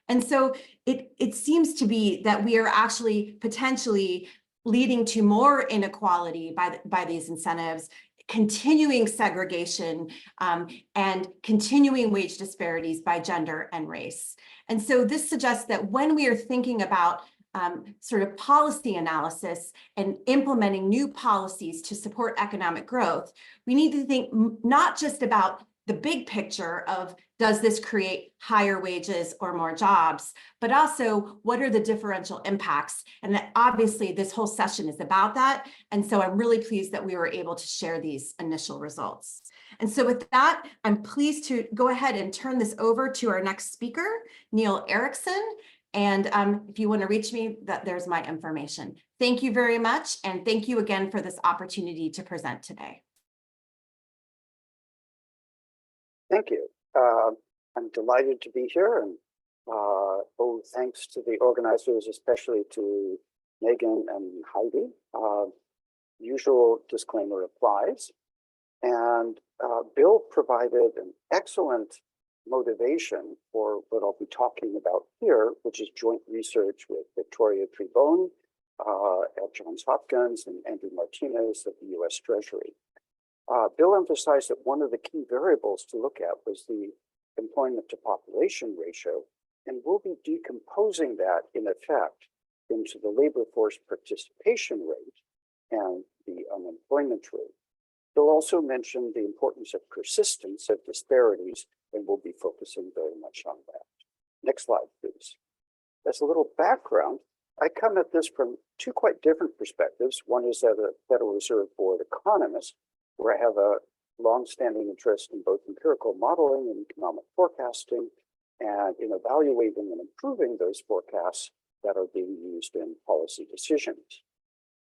[SPEAKER 5] And so it seems to be that we are actually potentially leading to more inequality by these incentives, continuing segregation, and continuing wage disparities by gender and race. And so this suggests that when we are thinking about sort of policy analysis and implementing new policies to support economic growth, we need to think not just about the big picture of, does this create higher wages or more jobs, but also what are the differential impacts? And that obviously this whole session is about that. And so I'm really pleased that we were able to share these initial results. And so with that, I'm pleased to go ahead and turn this over to our next speaker, Neil Erickson. And if you want to reach me, there's my information. Thank you very much. And thank you again for this opportunity to present today.
[SPEAKER 6] Thank you. I'm delighted to be here, and thanks to the organizers, especially to Megan and Heidi. Usual disclaimer applies. And Bill provided an excellent motivation for what I'll be talking about here, which is joint research with Victoria Tribone at Johns Hopkins and Andrew Martinez at the US Treasury. Bill emphasized that one of the key variables to look at was the employment to population ratio, and we'll be decomposing that in effect into the labor force participation rate and the unemployment rate. Bill also mentioned the importance of persistence of disparities, and we'll be focusing very much on that. Next slide, please. As a little background, I come at this from two quite different perspectives. One is as a Federal Reserve Board economist, where I have a long-standing interest in both empirical modeling and economic forecasting, and in evaluating and improving those forecasts that are being used in policy decisions.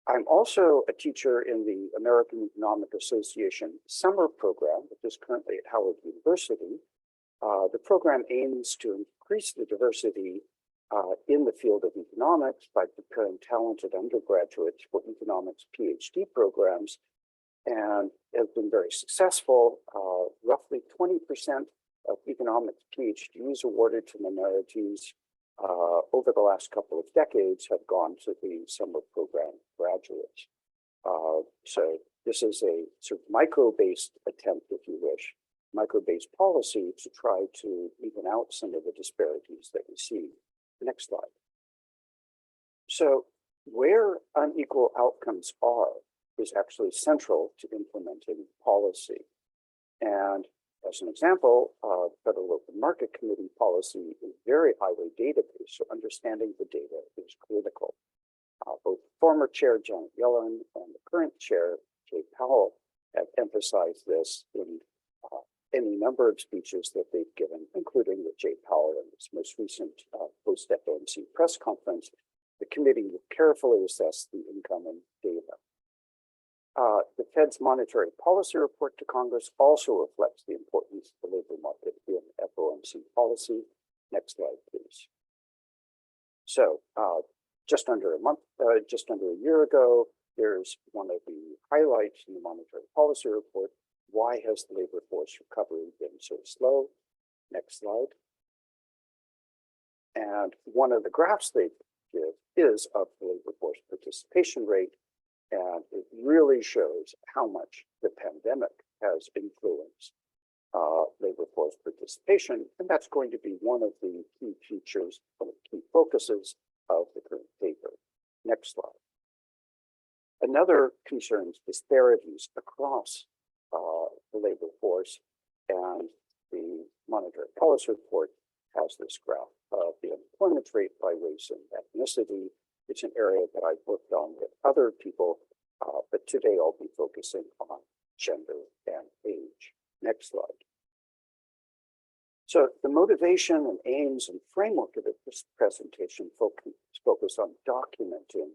[SPEAKER 6] I'm also a teacher in the American Economic Association summer program, which is currently at Howard University. The program aims to increase the diversity in the field of economics by preparing talented undergraduates for economics PhD programs, and has been very successful. Roughly 20% of economics PhDs awarded to minorities over the last couple of decades have gone to the summer program graduates. So this is a sort of micro-based attempt, if you wish, micro-based policy to try to even out some of the disparities that we see. Next slide. So where unequal outcomes are is actually central to implementing policy. And as an example, Federal Open Market Committee policy is very highly data-based, so understanding the data is critical. Both former chair Janet Yellen and the current chair Jay Powell have emphasized this in any number of speeches that they've given, including with Jay Powell in his most recent post-FOMC press conference. The committee will carefully assess the incoming data. The Fed's monetary policy report to Congress also reflects the importance of the labor market in FOMC policy. Next slide, please. So just under a year ago, there's one of the highlights in the monetary policy report. Why has the labor force recovery been so slow? Next slide. And one of the graphs they give is of the labor force participation rate. And it really shows how much the pandemic has influenced labor force participation. And that's going to be one of the key features, one of the key focuses of the current paper. Next slide. Another concerns disparities across the labor force, and the monetary policy report has this graph of the unemployment rate by race and ethnicity. It's an area that I've worked on with other people, but today I'll be focusing on gender and age. Next slide. So the motivation and aims and framework of this presentation focus on documenting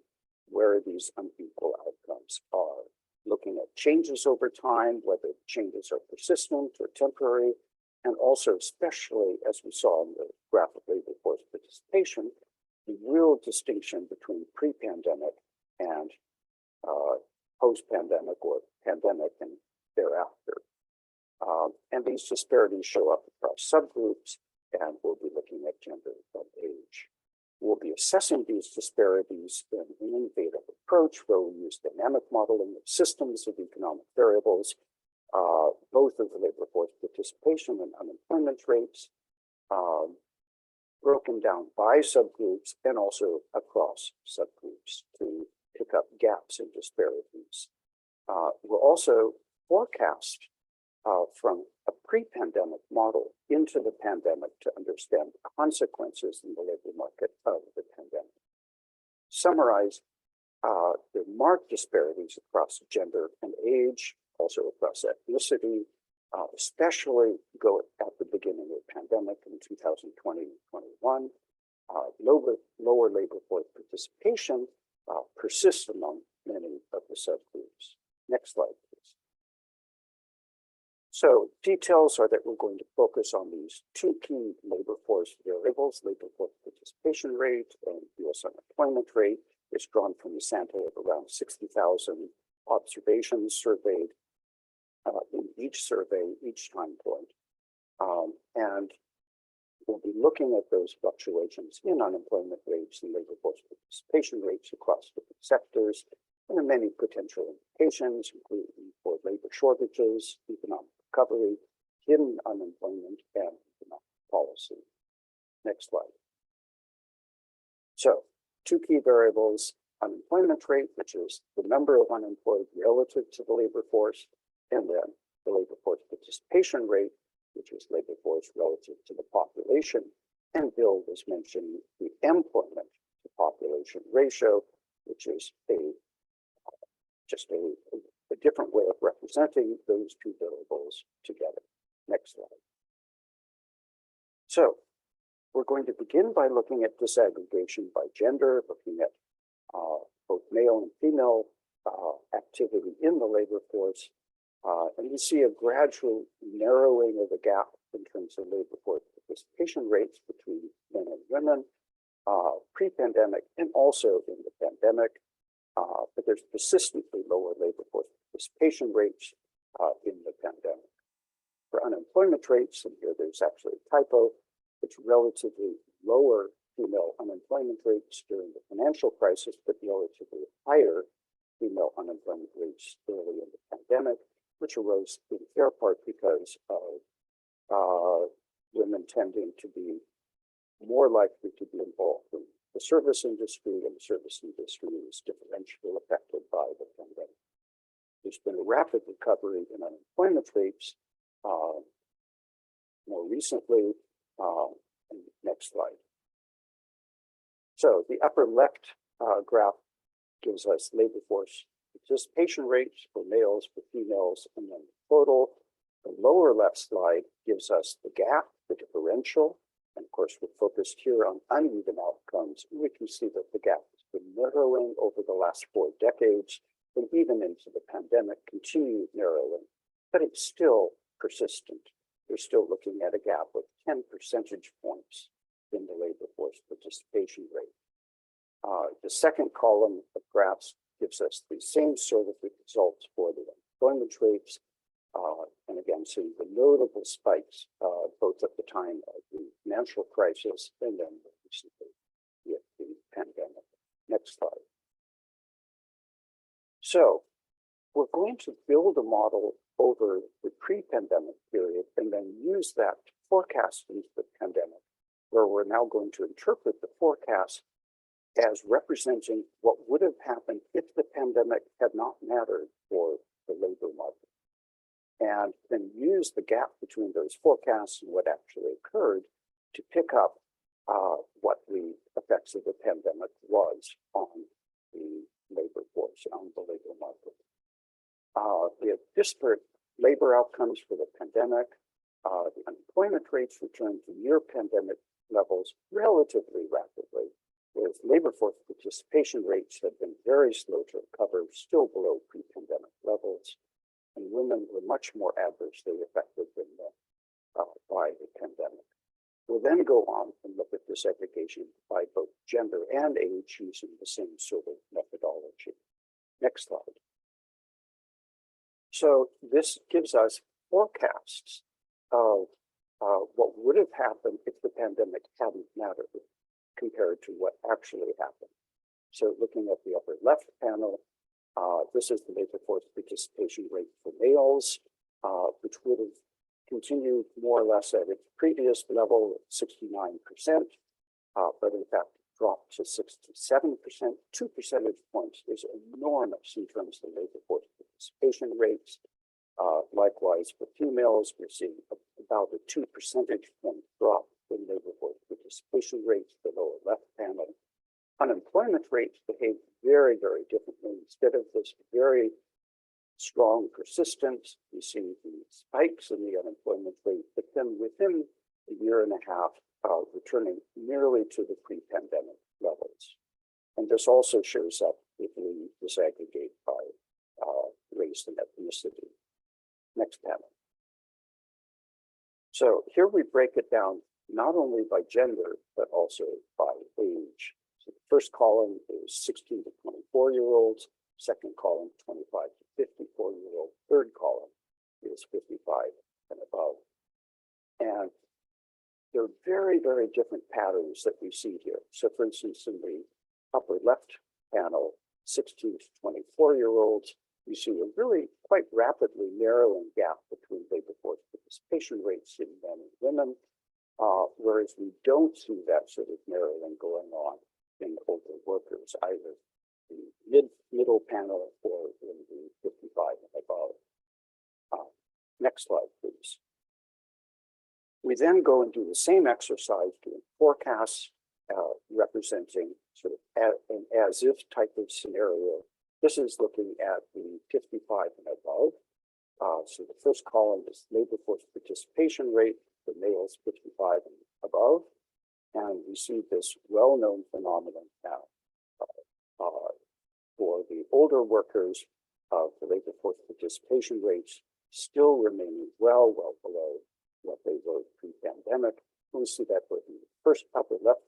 [SPEAKER 6] where these unequal outcomes are, looking at changes over time, whether changes are persistent or temporary, and also, especially as we saw in the graph of labor force participation, the real distinction between pre-pandemic and post-pandemic or pandemic and thereafter. And these disparities show up across subgroups, and we'll be looking at gender and age. We'll be assessing these disparities in an innovative approach where we use dynamic modeling of systems of economic variables, both of the labor force participation and unemployment rates. broken down by subgroups and also across subgroups to pick up gaps in disparities. We'll also forecast from a pre-pandemic model into the pandemic to understand consequences in the labor market of the pandemic. Summarize the marked disparities across gender and age, also across ethnicity, especially go at the beginning of the pandemic in 2020 and 21. Lower labor force participation persists among many of the subgroups. Next slide, please. So details are that we're going to focus on these two key labor force variables, labor force participation rate and US unemployment rate. It's drawn from a sample of around 60,000 observations surveyed in each survey, each time point. And we'll be looking at those fluctuations in unemployment rates and labor force participation rates across different sectors, and there are many potential implications, including for labor shortages, economic recovery, hidden unemployment, and economic policy. Next slide. So, two key variables, unemployment rate, which is the number of unemployed relative to the labor force, and then the labor force participation rate, which is labor force relative to the population. And Bill was mentioning the employment to population ratio, which is just a different way of representing those two variables together. Next slide. So we're going to begin by looking at disaggregation by gender, looking at both male and female activity in the labor force. And we see a gradual narrowing of the gap in terms of labor force participation rates between men and women, pre-pandemic and also in the pandemic. But there's persistently lower labor force participation rates in the pandemic. For unemployment rates, and here there's actually a typo, it's relatively lower female unemployment rates during the financial crisis, but relatively higher female unemployment rates early in the pandemic, which arose in fair part because of women tending to be more likely to be involved in the service industry, and the service industry is differentially affected by the pandemic. There's been a rapid recovery in unemployment rates more recently. Next slide. So the upper left graph gives us labor force participation rates for males, for females, and then the total. The lower left slide gives us the gap, the differential. And of course, we're focused here on uneven outcomes. We can see that the gap has been narrowing over the last 4 decades, and even into the pandemic, continued narrowing, but it's still persistent. We're still looking at a gap of 10 percentage points in the labor force participation rate. The second column of graphs gives us the same sort of results for the employment rates, and again, seeing the notable spikes, both at the time of the financial crisis and then recently with the pandemic. Next slide. So we're going to build a model over the pre-pandemic period and then use that to forecast into the pandemic, where we're now going to interpret the forecast as representing what would have happened if the pandemic had not mattered for the labor market, and then use the gap between those forecasts and what actually occurred to pick up what the effects of the pandemic was on the labor force, on the labor market. We have disparate labor outcomes for the pandemic. The unemployment rates returned to near pandemic levels relatively rapidly, whereas labor force participation rates have been very slow to recover, still below pre-pandemic levels, and women were much more adversely affected than by the pandemic. We'll then go on and look at disaggregation by both gender and age using the same sort of methodology. Next slide. So this gives us forecasts of what would have happened if the pandemic hadn't mattered compared to what actually happened. So looking at the upper left panel, this is the labor force participation rate for males, which would have continued more or less at its previous level of 69%, but in fact dropped to 67%, 2 percentage points is enormous in terms of labor force participation rates. Likewise, for females, we're seeing about a 2 percentage point drop in labor force participation rates, the lower left panel. Unemployment rates behave very, very differently. Instead of this very strong persistence, we see the spikes in the unemployment rate, but then within a year and a half, returning nearly to the pre-pandemic levels. And this also shows up if we disaggregate by race and ethnicity. Next panel. So here we break it down not only by gender, but also by age. So the first column is 16 to 24-year-olds, second column 25 to 54-year-old, third column is 55 and above. And there are very, very different patterns that we see here. So for instance, in the upper left panel, 16 to 24-year-olds, you see a really quite rapidly narrowing gap between labor force participation rates in men and women, whereas we don't see that sort of narrowing going on in older workers, either the middle panel or in the 55 and above. Next slide, please. We then go and do the same exercise doing forecasts, representing sort of an as-if type of scenario. This is looking at the 55 and above. So the first column is labor force participation rate for males 55 and above. And we see this well-known phenomenon now for the older workers of the labor force participation rates still remaining well below what they were pre-pandemic. We see that for the first upper left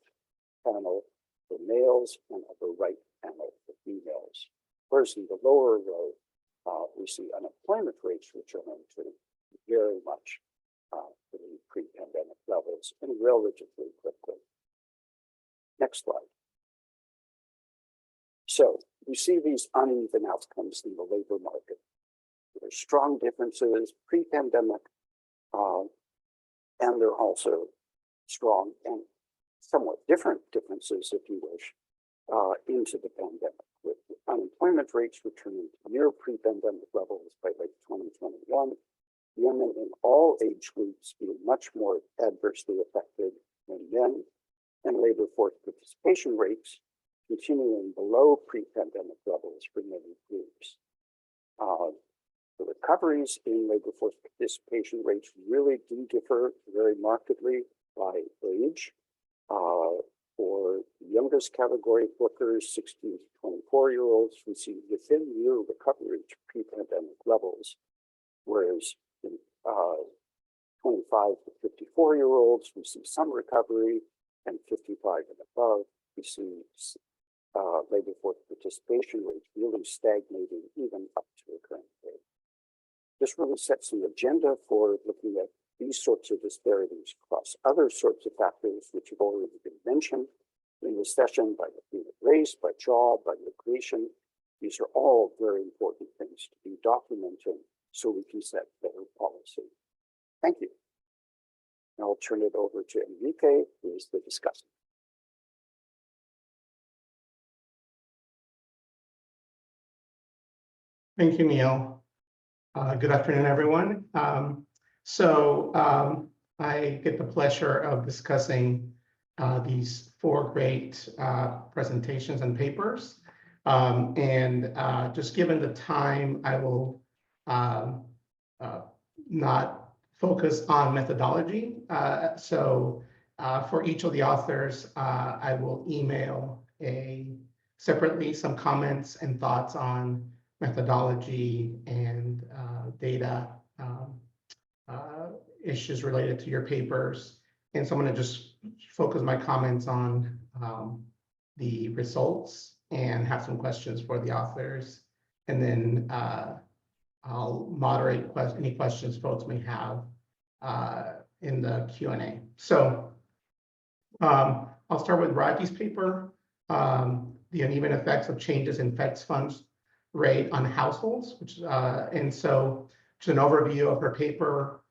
[SPEAKER 6] panel for males and upper right panel for females. Whereas in the lower row, we see unemployment rates returning to very much to the pre-pandemic levels and relatively quickly. Next slide. So we see these uneven outcomes in the labor market. There are strong differences pre-pandemic, and there are also strong and somewhat different differences, if you wish, into the pandemic, with unemployment rates returning to near pre-pandemic levels by late 2021, women in all age groups being much more adversely affected than men, and labor force participation rates continuing below pre-pandemic levels for many groups. The recoveries in labor force participation rates really do differ very markedly by age. For the youngest category of workers, 16 to 24-year-olds, we see within year recovery to pre-pandemic levels, whereas in 25 to 54-year-olds, we see some recovery, and 55 and above, we see labor force participation rates really stagnating even up to the current day. This really sets an agenda for looking at these sorts of disparities across other sorts of factors which have already been mentioned in this session by looking at race, by job, by location. These are all very important things to be documenting so we can set better policy. Thank you. Now I'll turn it over to Enrique, who is the discussant.
[SPEAKER 7] Thank you, Neil. Good afternoon, everyone. I get the pleasure of discussing these 4 great presentations and papers. Just given the time, I will not focus on methodology. For each of the authors, I will email separately some comments and thoughts on methodology and data issues related to your papers. And so I'm going to just focus my comments on the results and have some questions for the authors. And then I'll moderate any questions folks may have in the Q&A. So I'll start with Raji's paper, the uneven effects of changes in Fed funds rate on households, which just an overview of her paper.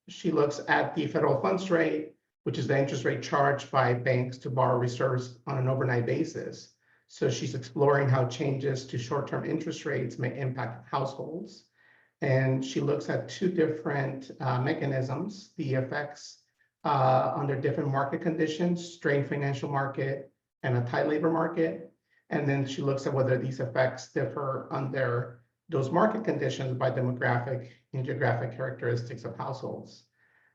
[SPEAKER 7] She looks at the federal funds rate which is the interest rate charged by banks to borrow reserves on an overnight basis. So she's exploring how changes to short-term interest rates may impact households. And she looks at two different mechanisms, the effects under different market conditions, strained financial market and a tight labor market. And then she looks at whether these effects differ under those market conditions by demographic and geographic characteristics of households.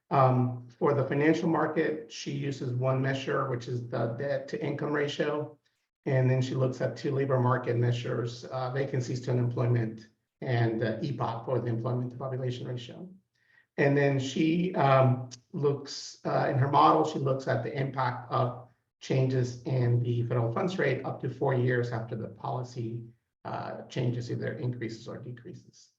[SPEAKER 7] For the financial market, she uses one measure, which is the debt to income ratio. And then she looks at two labor market measures, vacancies to unemployment and EPOP, or the employment to population ratio. And then she looks, in her model, she looks at the impact of changes in the federal funds rate up to 4 years after the policy changes, either increases or decreases.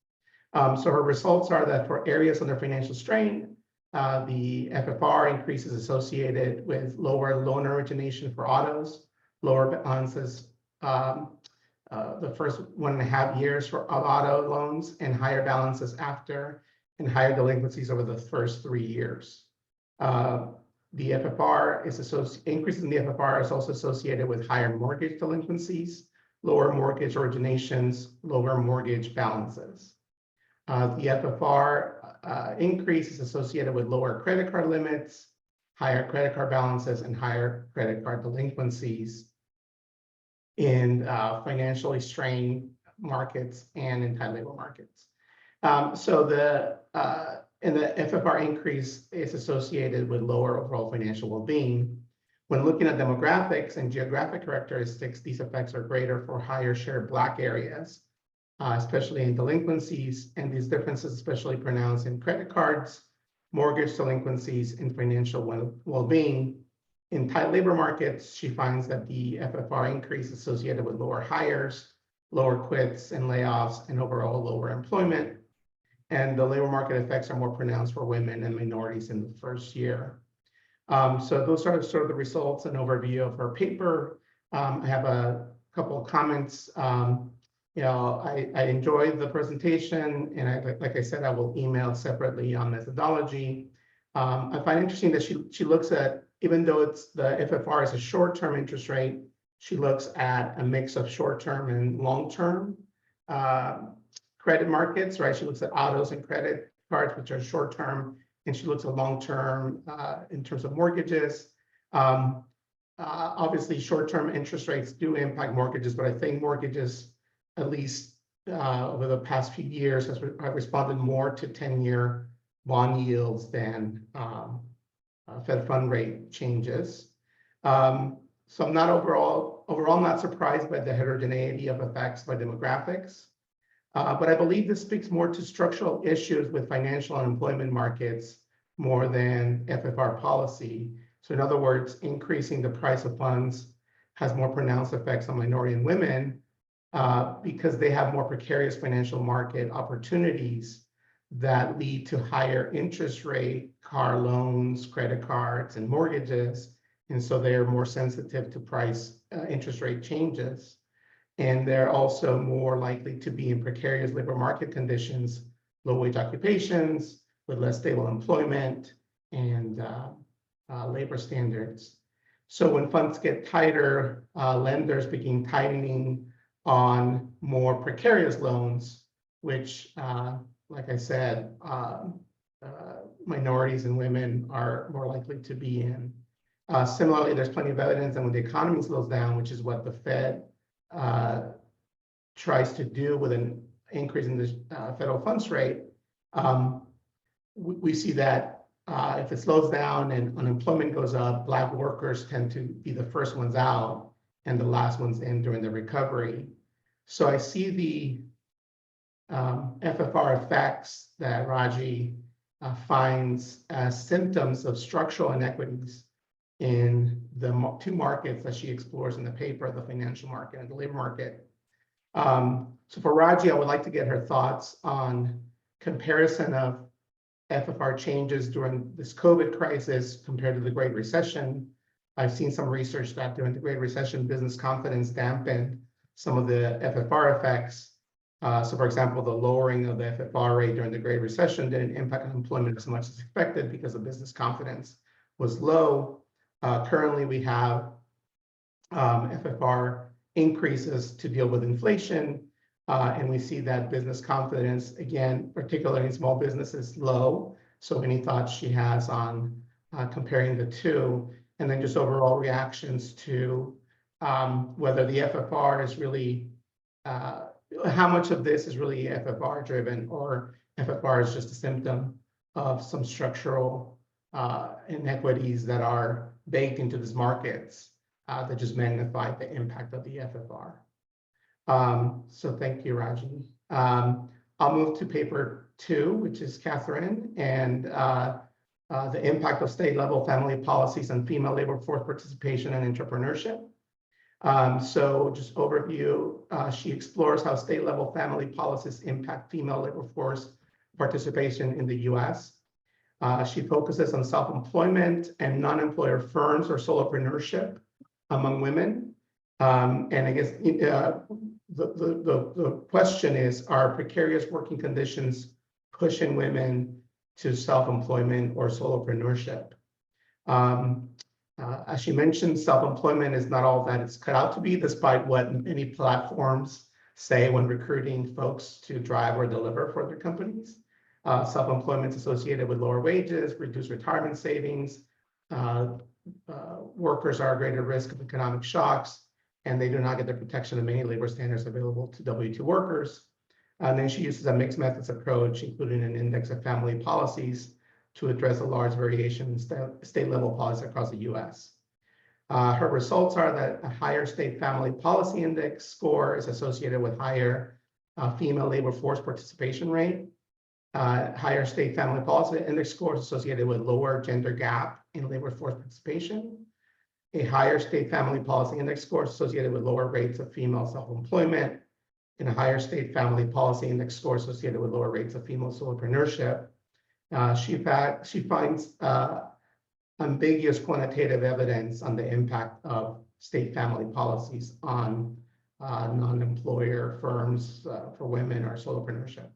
[SPEAKER 7] So her results are that for areas under financial strain, the FFR increases associated with lower loan origination for autos, lower balances the first 1.5 years for auto loans, and higher balances after, and higher delinquencies over the first 3 years. The FFR is increases in the FFR is also associated with higher mortgage delinquencies, lower mortgage originations, lower mortgage balances. The FFR increase is associated with lower credit card limits, higher credit card balances, and higher credit card delinquencies in financially strained markets and in tight labor markets. So the FFR increase is associated with lower overall financial well-being. When looking at demographics and geographic characteristics, these effects are greater for higher share Black areas, especially in delinquencies, and these differences especially pronounced in credit cards, mortgage delinquencies, and financial well-being. In tight labor markets, she finds that the FFR increase associated with lower hires, lower quits and layoffs, and overall lower employment. And the labor market effects are more pronounced for women and minorities in the first year. So those are sort of the results and overview of her paper. I have a couple of comments. I enjoyed the presentation, and like I said, I will email separately on methodology. I find it interesting that she looks at, even though the FFR is a short-term interest rate, she looks at a mix of short-term and long-term credit markets, right? She looks at autos and credit cards, which are short-term, and she looks at long-term in terms of mortgages. Obviously, short-term interest rates do impact mortgages, but I think mortgages, at least over the past few years, have responded more to 10-year bond yields than Fed fund rate changes. So I'm not overall not surprised by the heterogeneity of effects by demographics, but I believe this speaks more to structural issues with financial and employment markets more than FFR policy. So in other words, increasing the price of funds has more pronounced effects on minority and women because they have more precarious financial market opportunities that lead to higher interest rate, car loans, credit cards, and mortgages. And so they're more sensitive to price interest rate changes. And they're also more likely to be in precarious labor market conditions, low wage occupations with less stable employment and labor standards. So when funds get tighter, lenders begin tightening on more precarious loans, which like I said, minorities and women are more likely to be in. Similarly, there's plenty of evidence that when the economy slows down, which is what the Fed tries to do with an increase in the federal funds rate, we see that if it slows down and unemployment goes up, Black workers tend to be the first ones out and the last ones in during the recovery. So I see the FFR effects that Raji finds as symptoms of structural inequities in the two markets that she explores in the paper, the financial market and the labor market. So for Raji, I would like to get her thoughts on comparison of FFR changes during this COVID crisis compared to the Great Recession. I've seen some research that during the Great Recession, business confidence dampened some of the FFR effects. So for example, the lowering of the FFR rate during the Great Recession didn't impact unemployment as much as expected because of business confidence was low. Currently, we have FFR increases to deal with inflation, and we see that business confidence, again, particularly in small businesses, low. So any thoughts she has on comparing the two, and then just overall reactions to whether the FFR is really, how much of this is really FFR driven, or FFR is just a symptom of some structural inequities that are baked into these markets that just magnify the impact of the FFR. So thank you, Raji. I'll move to paper 2, which is Catherine, and the impact of state-level family policies on female labor force participation and entrepreneurship. So just overview, she explores how state-level family policies impact female labor force participation in the US. She focuses on self-employment and non-employer firms or solopreneurship among women. And I guess the question is, are precarious working conditions pushing women to self-employment or solopreneurship? As she mentioned, self-employment is not all that it's cut out to be, despite what many platforms say when recruiting folks to drive or deliver for their companies. Self-employment is associated with lower wages, reduced retirement savings. Workers are at greater risk of economic shocks, and they do not get the protection of many labor standards available to W-2 workers. And then she uses a mixed methods approach, including an index of family policies, to address a large variation in state-level policies across the US. Her results are that a higher state family policy index score is associated with higher female labor force participation rate. Higher state family policy index score is associated with lower gender gap in labor force participation. A higher state family policy index score is associated with lower rates of female self-employment, and a higher state family policy index score associated with lower rates of female solopreneurship. She finds ambiguous quantitative evidence on the impact of state family policies on non-employer firms for women or solopreneurship.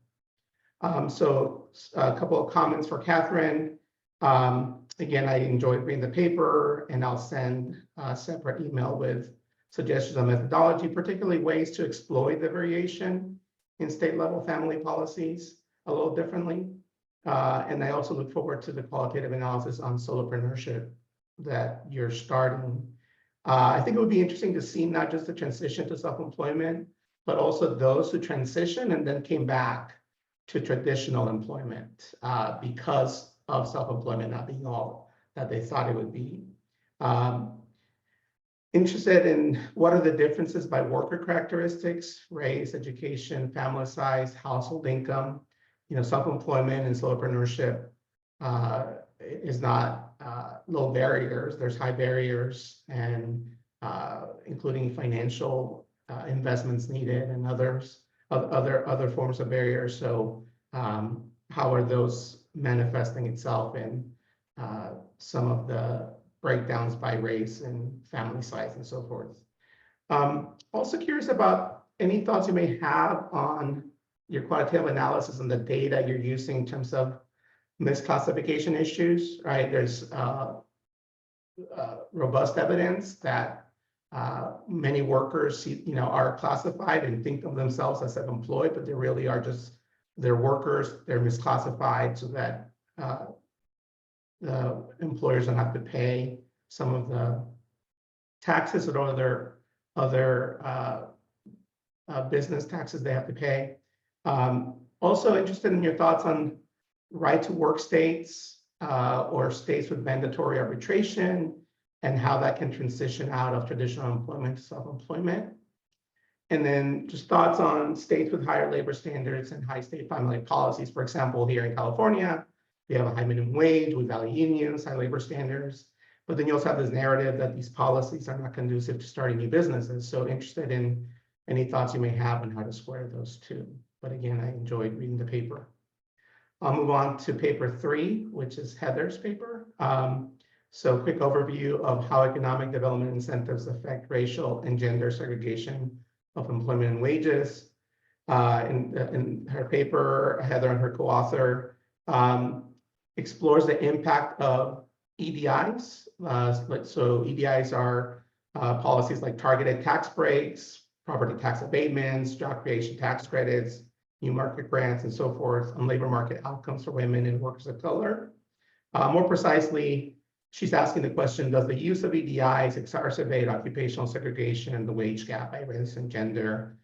[SPEAKER 7] So a couple of comments for Catherine. Again, I enjoyed reading the paper, and I'll send a separate email with suggestions on methodology, particularly ways to exploit the variation in state-level family policies a little differently. And I also look forward to the qualitative analysis on solopreneurship that you're starting. I think it would be interesting to see not just the transition to self-employment, but also those who transition and then came back to traditional employment because of self-employment not being all that they thought it would be. Interested in what are the differences by worker characteristics, race, education, family size, household income. You know, self-employment and solopreneurship is not low barriers. There's high barriers, and including financial investments needed and other forms of barriers. So how are those manifesting itself in some of the breakdowns by race and family size and so forth? Also curious about any thoughts you may have on your quantitative analysis and the data you're using in terms of misclassification issues, right? There's robust evidence that many workers, are classified and think of themselves as self-employed, but they really are just, they're workers. They're misclassified so that the employers don't have to pay some of the taxes or other business taxes they have to pay. Also interested in your thoughts on right to work states or states with mandatory arbitration and how that can transition out of traditional employment to self-employment. And then just thoughts on states with higher labor standards and high state family policies. For example, here in California, we have a high minimum wage, we value unions, high labor standards, but then you also have this narrative that these policies are not conducive to starting new businesses. So interested in any thoughts you may have on how to square those two. But again, I enjoyed reading the paper. I'll move on to paper 3, which is Heather's paper. So quick overview of how economic development incentives affect racial and gender segregation of employment and wages. In her paper, Heather and her co-author explores the impact of EDIs. So EDIs are policies like targeted tax breaks, property tax abatements, job creation tax credits, new market grants, and so forth on labor market outcomes for women and workers of color. More precisely, she's asking the question, does the use of EDIs exacerbate occupational segregation and the wage gap by race and gender?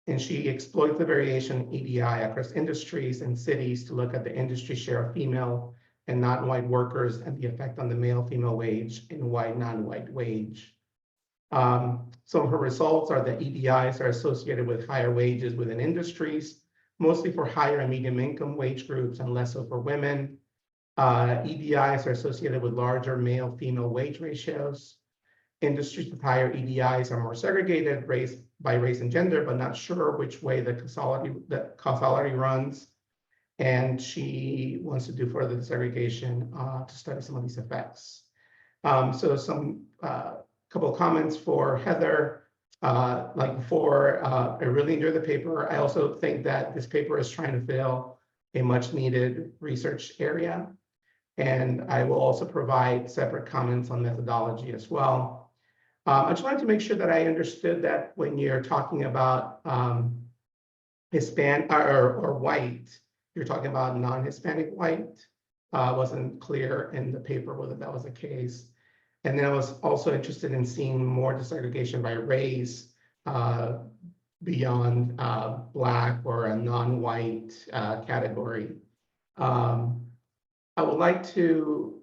[SPEAKER 7] And she exploits the variation in EDI across industries and cities to look at the industry share of female and non-white workers and the effect on the male-female wage and white non-white wage. Some of her results are that EDIs are associated with higher wages within industries, mostly for higher and medium income wage groups and less so for women. EDIs are associated with larger male-female wage ratios. Industries with higher EDIs are more segregated by race and gender, but not sure which way the causality runs. And she wants to do further segregation to study some of these effects. So some couple of comments for Heather. Like before, I really enjoyed the paper. I also think that this paper is trying to fill a much needed research area. And I will also provide separate comments on methodology as well. I just wanted to make sure that I understood that when you're talking about Hispanic or white, you're talking about non-Hispanic white. Wasn't clear in the paper whether that was the case. And then I was also interested in seeing more disaggregation by race beyond Black or a non-white category. I would like to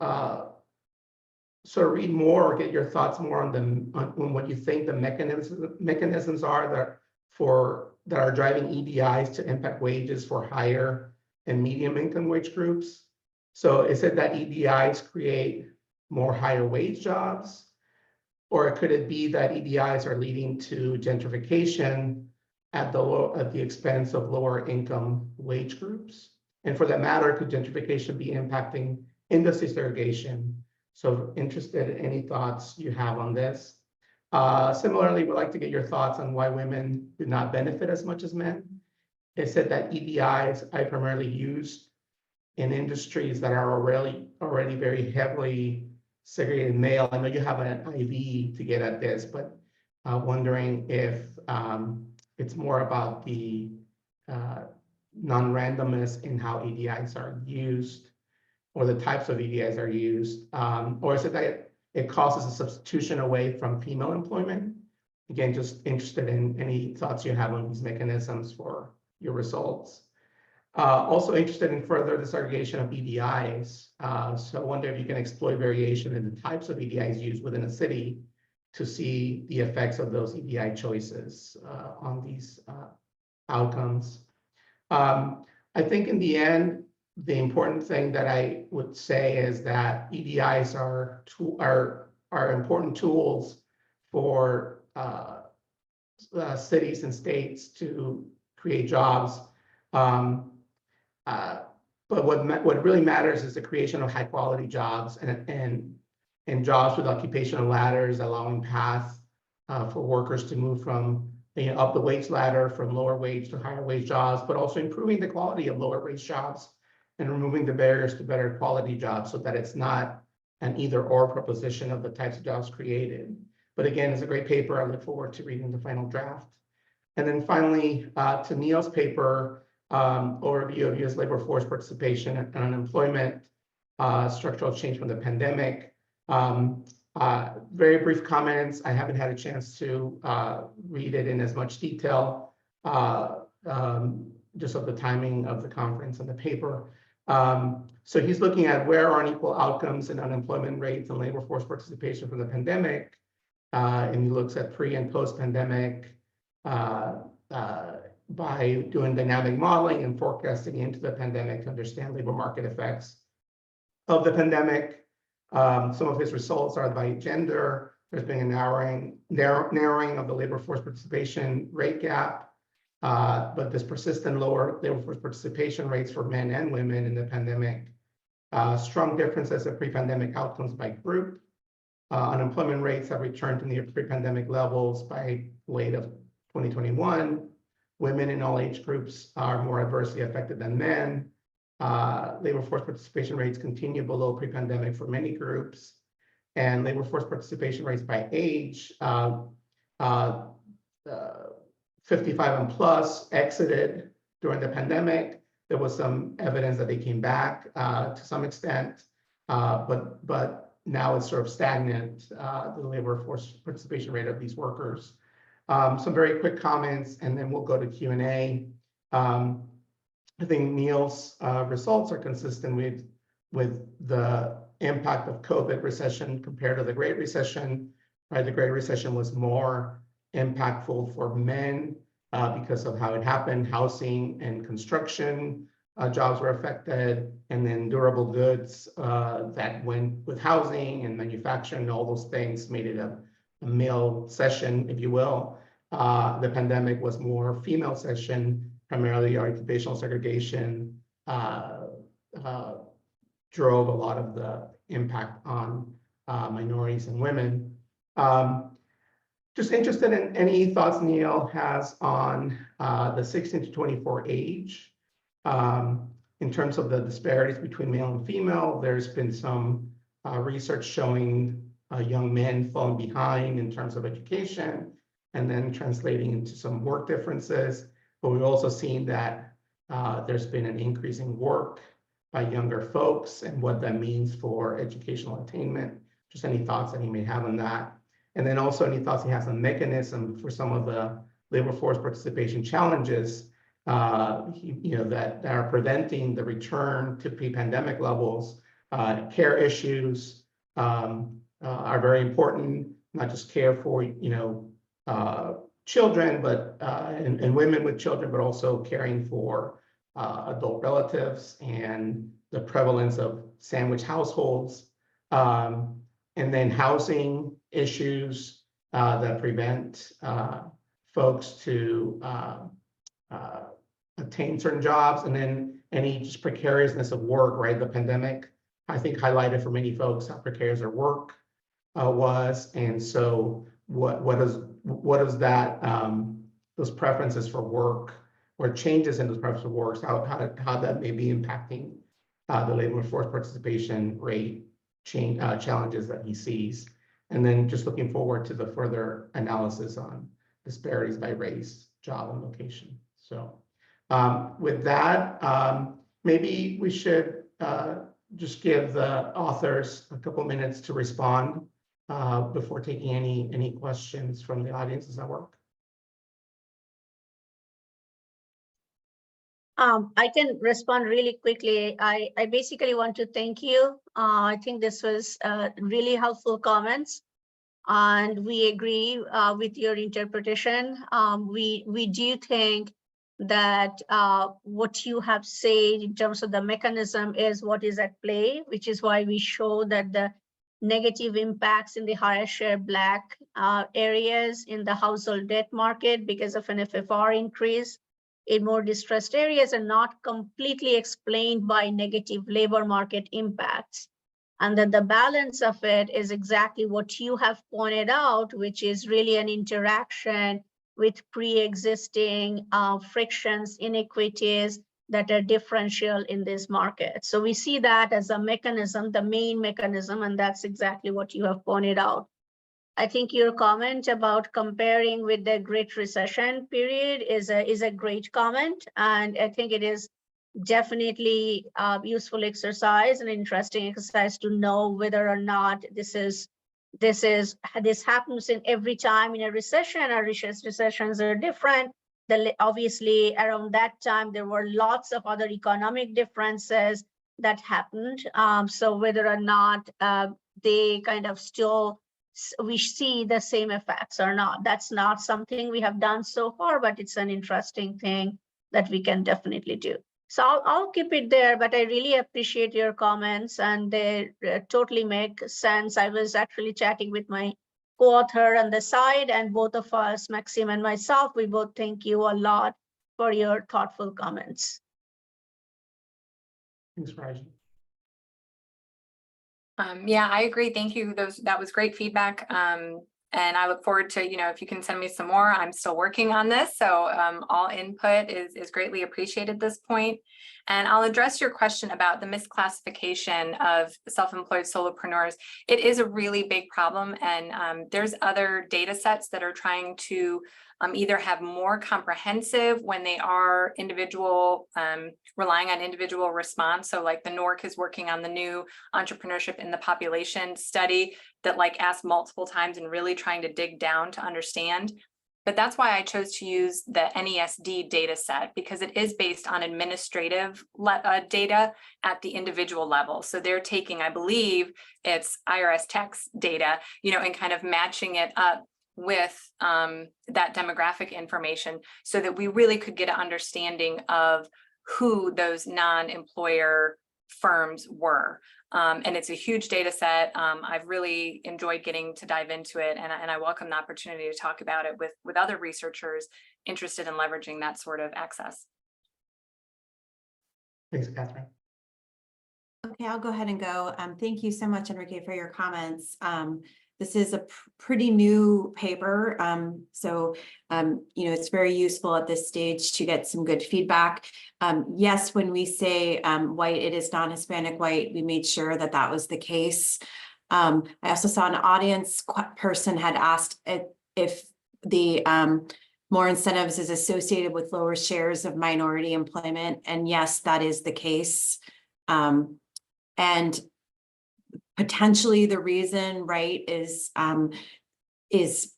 [SPEAKER 7] sort of read more or get your thoughts more on what you think the mechanisms are that are driving EDIs to impact wages for higher and medium income wage groups. So is it that EDIs create more higher wage jobs? Or could it be that EDIs are leading to gentrification at the expense of lower income wage groups? And for that matter, could gentrification be impacting industry segregation? So interested in any thoughts you have on this. Similarly, we'd like to get your thoughts on why women do not benefit as much as men. They said that EDIs are primarily used in industries that are already very heavily segregated male. I know you have an IV to get at this, but wondering if it's more about the non-randomness in how EDIs are used or the types of EDIs are used, or is it that it causes a substitution away from female employment? Again, just interested in any thoughts you have on these mechanisms for your results. Also interested in further disaggregation of EDIs. So I wonder if you can explore variation in the types of EDIs used within a city to see the effects of those EDI choices on these outcomes. I think in the end, the important thing that I would say is that EDIs are important tools for cities and states to create jobs. But what really matters is the creation of high quality jobs and jobs with occupational ladders, allowing paths for workers to move from up the wage ladder from lower wage to higher wage jobs, but also improving the quality of lower wage jobs and removing the barriers to better quality jobs so that it's not an either or proposition of the types of jobs created. But again, it's a great paper. I look forward to reading the final draft. And then finally, to Neil's paper, overview of U.S. labor force participation and unemployment, structural change from the pandemic. Very brief comments. I haven't had a chance to read it in as much detail, just of the timing of the conference and the paper. So he's looking at where are unequal outcomes in unemployment rates and labor force participation from the pandemic. And he looks at pre and post pandemic by doing dynamic modeling and forecasting into the pandemic to understand labor market effects of the pandemic. Some of his results are by gender. There's been a narrowing of the labor force participation rate gap, but this persistent lower labor force participation rates for men and women in the pandemic. Strong differences in pre-pandemic outcomes by group. Unemployment rates have returned to near pre-pandemic levels by late of 2021. Women in all age groups are more adversely affected than men. Labor force participation rates continue below pre-pandemic for many groups, and labor force participation rates by age, 55 and plus exited during the pandemic. There was some evidence that they came back to some extent, but now it's sort of stagnant, the labor force participation rate of these workers. Some very quick comments, and then we'll go to Q&A. I think Neil's results are consistent with the impact of COVID recession compared to the Great Recession. Right, the Great Recession was more impactful for men because of how it happened. Housing and construction jobs were affected, and then durable goods that went with housing and manufacturing, all those things made it a male session, if you will. The pandemic was more female session, primarily occupational segregation drove a lot of the impact on minorities and women. Just interested in any thoughts Neil has on the 16 to 24 age. In terms of the disparities between male and female, there's been some research showing young men falling behind in terms of education and then translating into some work differences. But we've also seen that there's been an increase in work by younger folks and what that means for educational attainment. Just any thoughts that he may have on that. And then also any thoughts he has on mechanism for some of the labor force participation challenges that are preventing the return to pre-pandemic levels. Care issues are very important, not just care for children, but and women with children, but also caring for adult relatives and the prevalence of sandwich households. And then housing issues that prevent folks to attain certain jobs, and then any just precariousness of work, right? The pandemic, I think, highlighted for many folks how precarious their work was. And so what does that, those preferences for work or changes in those preferences for work, how that may be impacting the labor force participation rate challenges that he sees. And then just looking forward to the further analysis on disparities by race, job, and location. So with that, maybe we should just give the authors a couple minutes to respond before taking any questions from the audience. Does that work?
[SPEAKER 3] I can respond really quickly. I basically want to thank you. I think this was really helpful comments, and we agree with your interpretation. We do think that what you have said in terms of the mechanism is what is at play, which is why we show that the negative impacts in the higher share Black areas in the household debt market because of an FFR increase in more distressed areas are not completely explained by negative labor market impacts. And that the balance of it is exactly what you have pointed out, which is really an interaction with pre-existing frictions, inequities that are differential in this market. So we see that as a mechanism, the main mechanism, and that's exactly what you have pointed out. I think your comment about comparing with the Great Recession period is a great comment, and I think it is definitely a useful exercise, an interesting exercise to know whether or not this happens in every time in a recession. Our recessions are different. Obviously, around that time there were lots of other economic differences that happened. So whether or not they kind of still we see the same effects or not, that's not something we have done so far, but it's an interesting thing that we can definitely do. So I'll keep it there, but I really appreciate your comments, and they totally make sense. I was actually chatting with my co-author on the side, and both of us, Maxime and myself, we both thank you a lot for your thoughtful comments.
[SPEAKER 7] Thanks, Raji.
[SPEAKER 4] Yeah, I agree. Thank you. That was great feedback. And I look forward to, if you can send me some more. I'm still working on this, so all input is greatly appreciated at this point. And I'll address your question about the misclassification of self-employed solopreneurs. It is a really big problem, and there's other data sets that are trying to either have more comprehensive when they are individual, relying on individual response. So like the NORC is working on the new entrepreneurship in the population study that like asks multiple times and really trying to dig down to understand. But that's why I chose to use the NESD data set, because it is based on administrative data at the individual level. So they're taking, I believe it's IRS tax data, and kind of matching it up with that demographic information so that we really could get an understanding of who those non-employer firms were. And it's a huge data set. I've really enjoyed getting to dive into it, and I welcome the opportunity to talk about it with other researchers interested in leveraging that sort of access.
[SPEAKER 7] Thanks, Catherine.
[SPEAKER 5] Okay, I'll go ahead and go. Thank you so much, Enrique, for your comments. This is a pretty new paper, so it's very useful at this stage to get some good feedback. Yes, when we say white, it is non-Hispanic white. We made sure that that was the case. I also saw an audience person had asked if the more incentives is associated with lower shares of minority employment, and yes, that is the case. And potentially the reason, right, is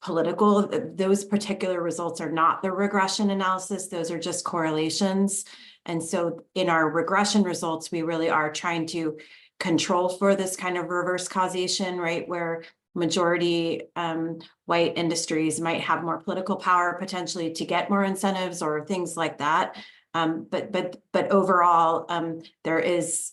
[SPEAKER 5] political. Those particular results are not the regression analysis. Those are just correlations. And so in our regression results, we really are trying to control for this kind of reverse causation, right, where majority white industries might have more political power potentially to get more incentives or things like that. But overall, there is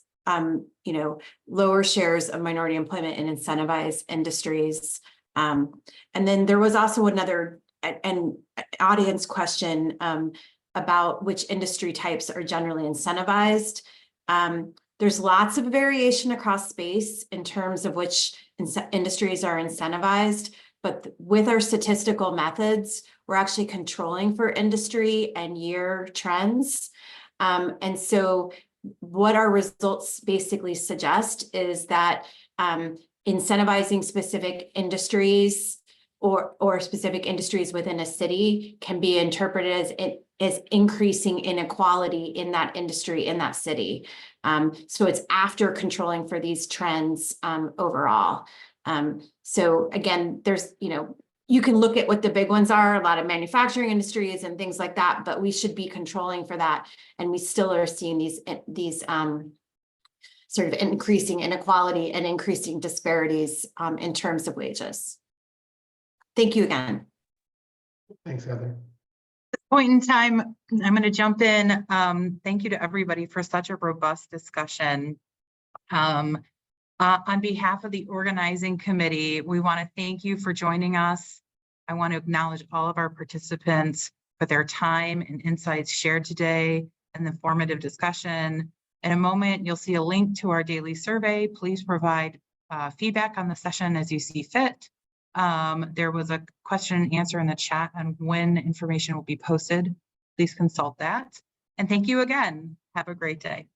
[SPEAKER 5] lower shares of minority employment in incentivized industries. And then there was also another an audience question about which industry types are generally incentivized. There's lots of variation across space in terms of which industries are incentivized, but with our statistical methods, we're actually controlling for industry and year trends. And so what our results basically suggest is that incentivizing specific industries or specific industries within a city can be interpreted as increasing inequality in that industry in that city. So it's after controlling for these trends overall. So again, there's, you can look at what the big ones are, a lot of manufacturing industries and things like that, but we should be controlling for that. And we still are seeing these sort of increasing inequality and increasing disparities in terms of wages. Thank you again.
[SPEAKER 7] Thanks, Heather.
[SPEAKER 1] At this point in time, I'm going to jump in. Thank you to everybody for such a robust discussion. On behalf of the organizing committee, we want to thank you for joining us. I want to acknowledge all of our participants for their time and insights shared today and the formative discussion. In a moment, you'll see a link to our daily survey. Please provide feedback on the session as you see fit. There was a question and answer in the chat on when information will be posted. Please consult that. And thank you again. Have a great day.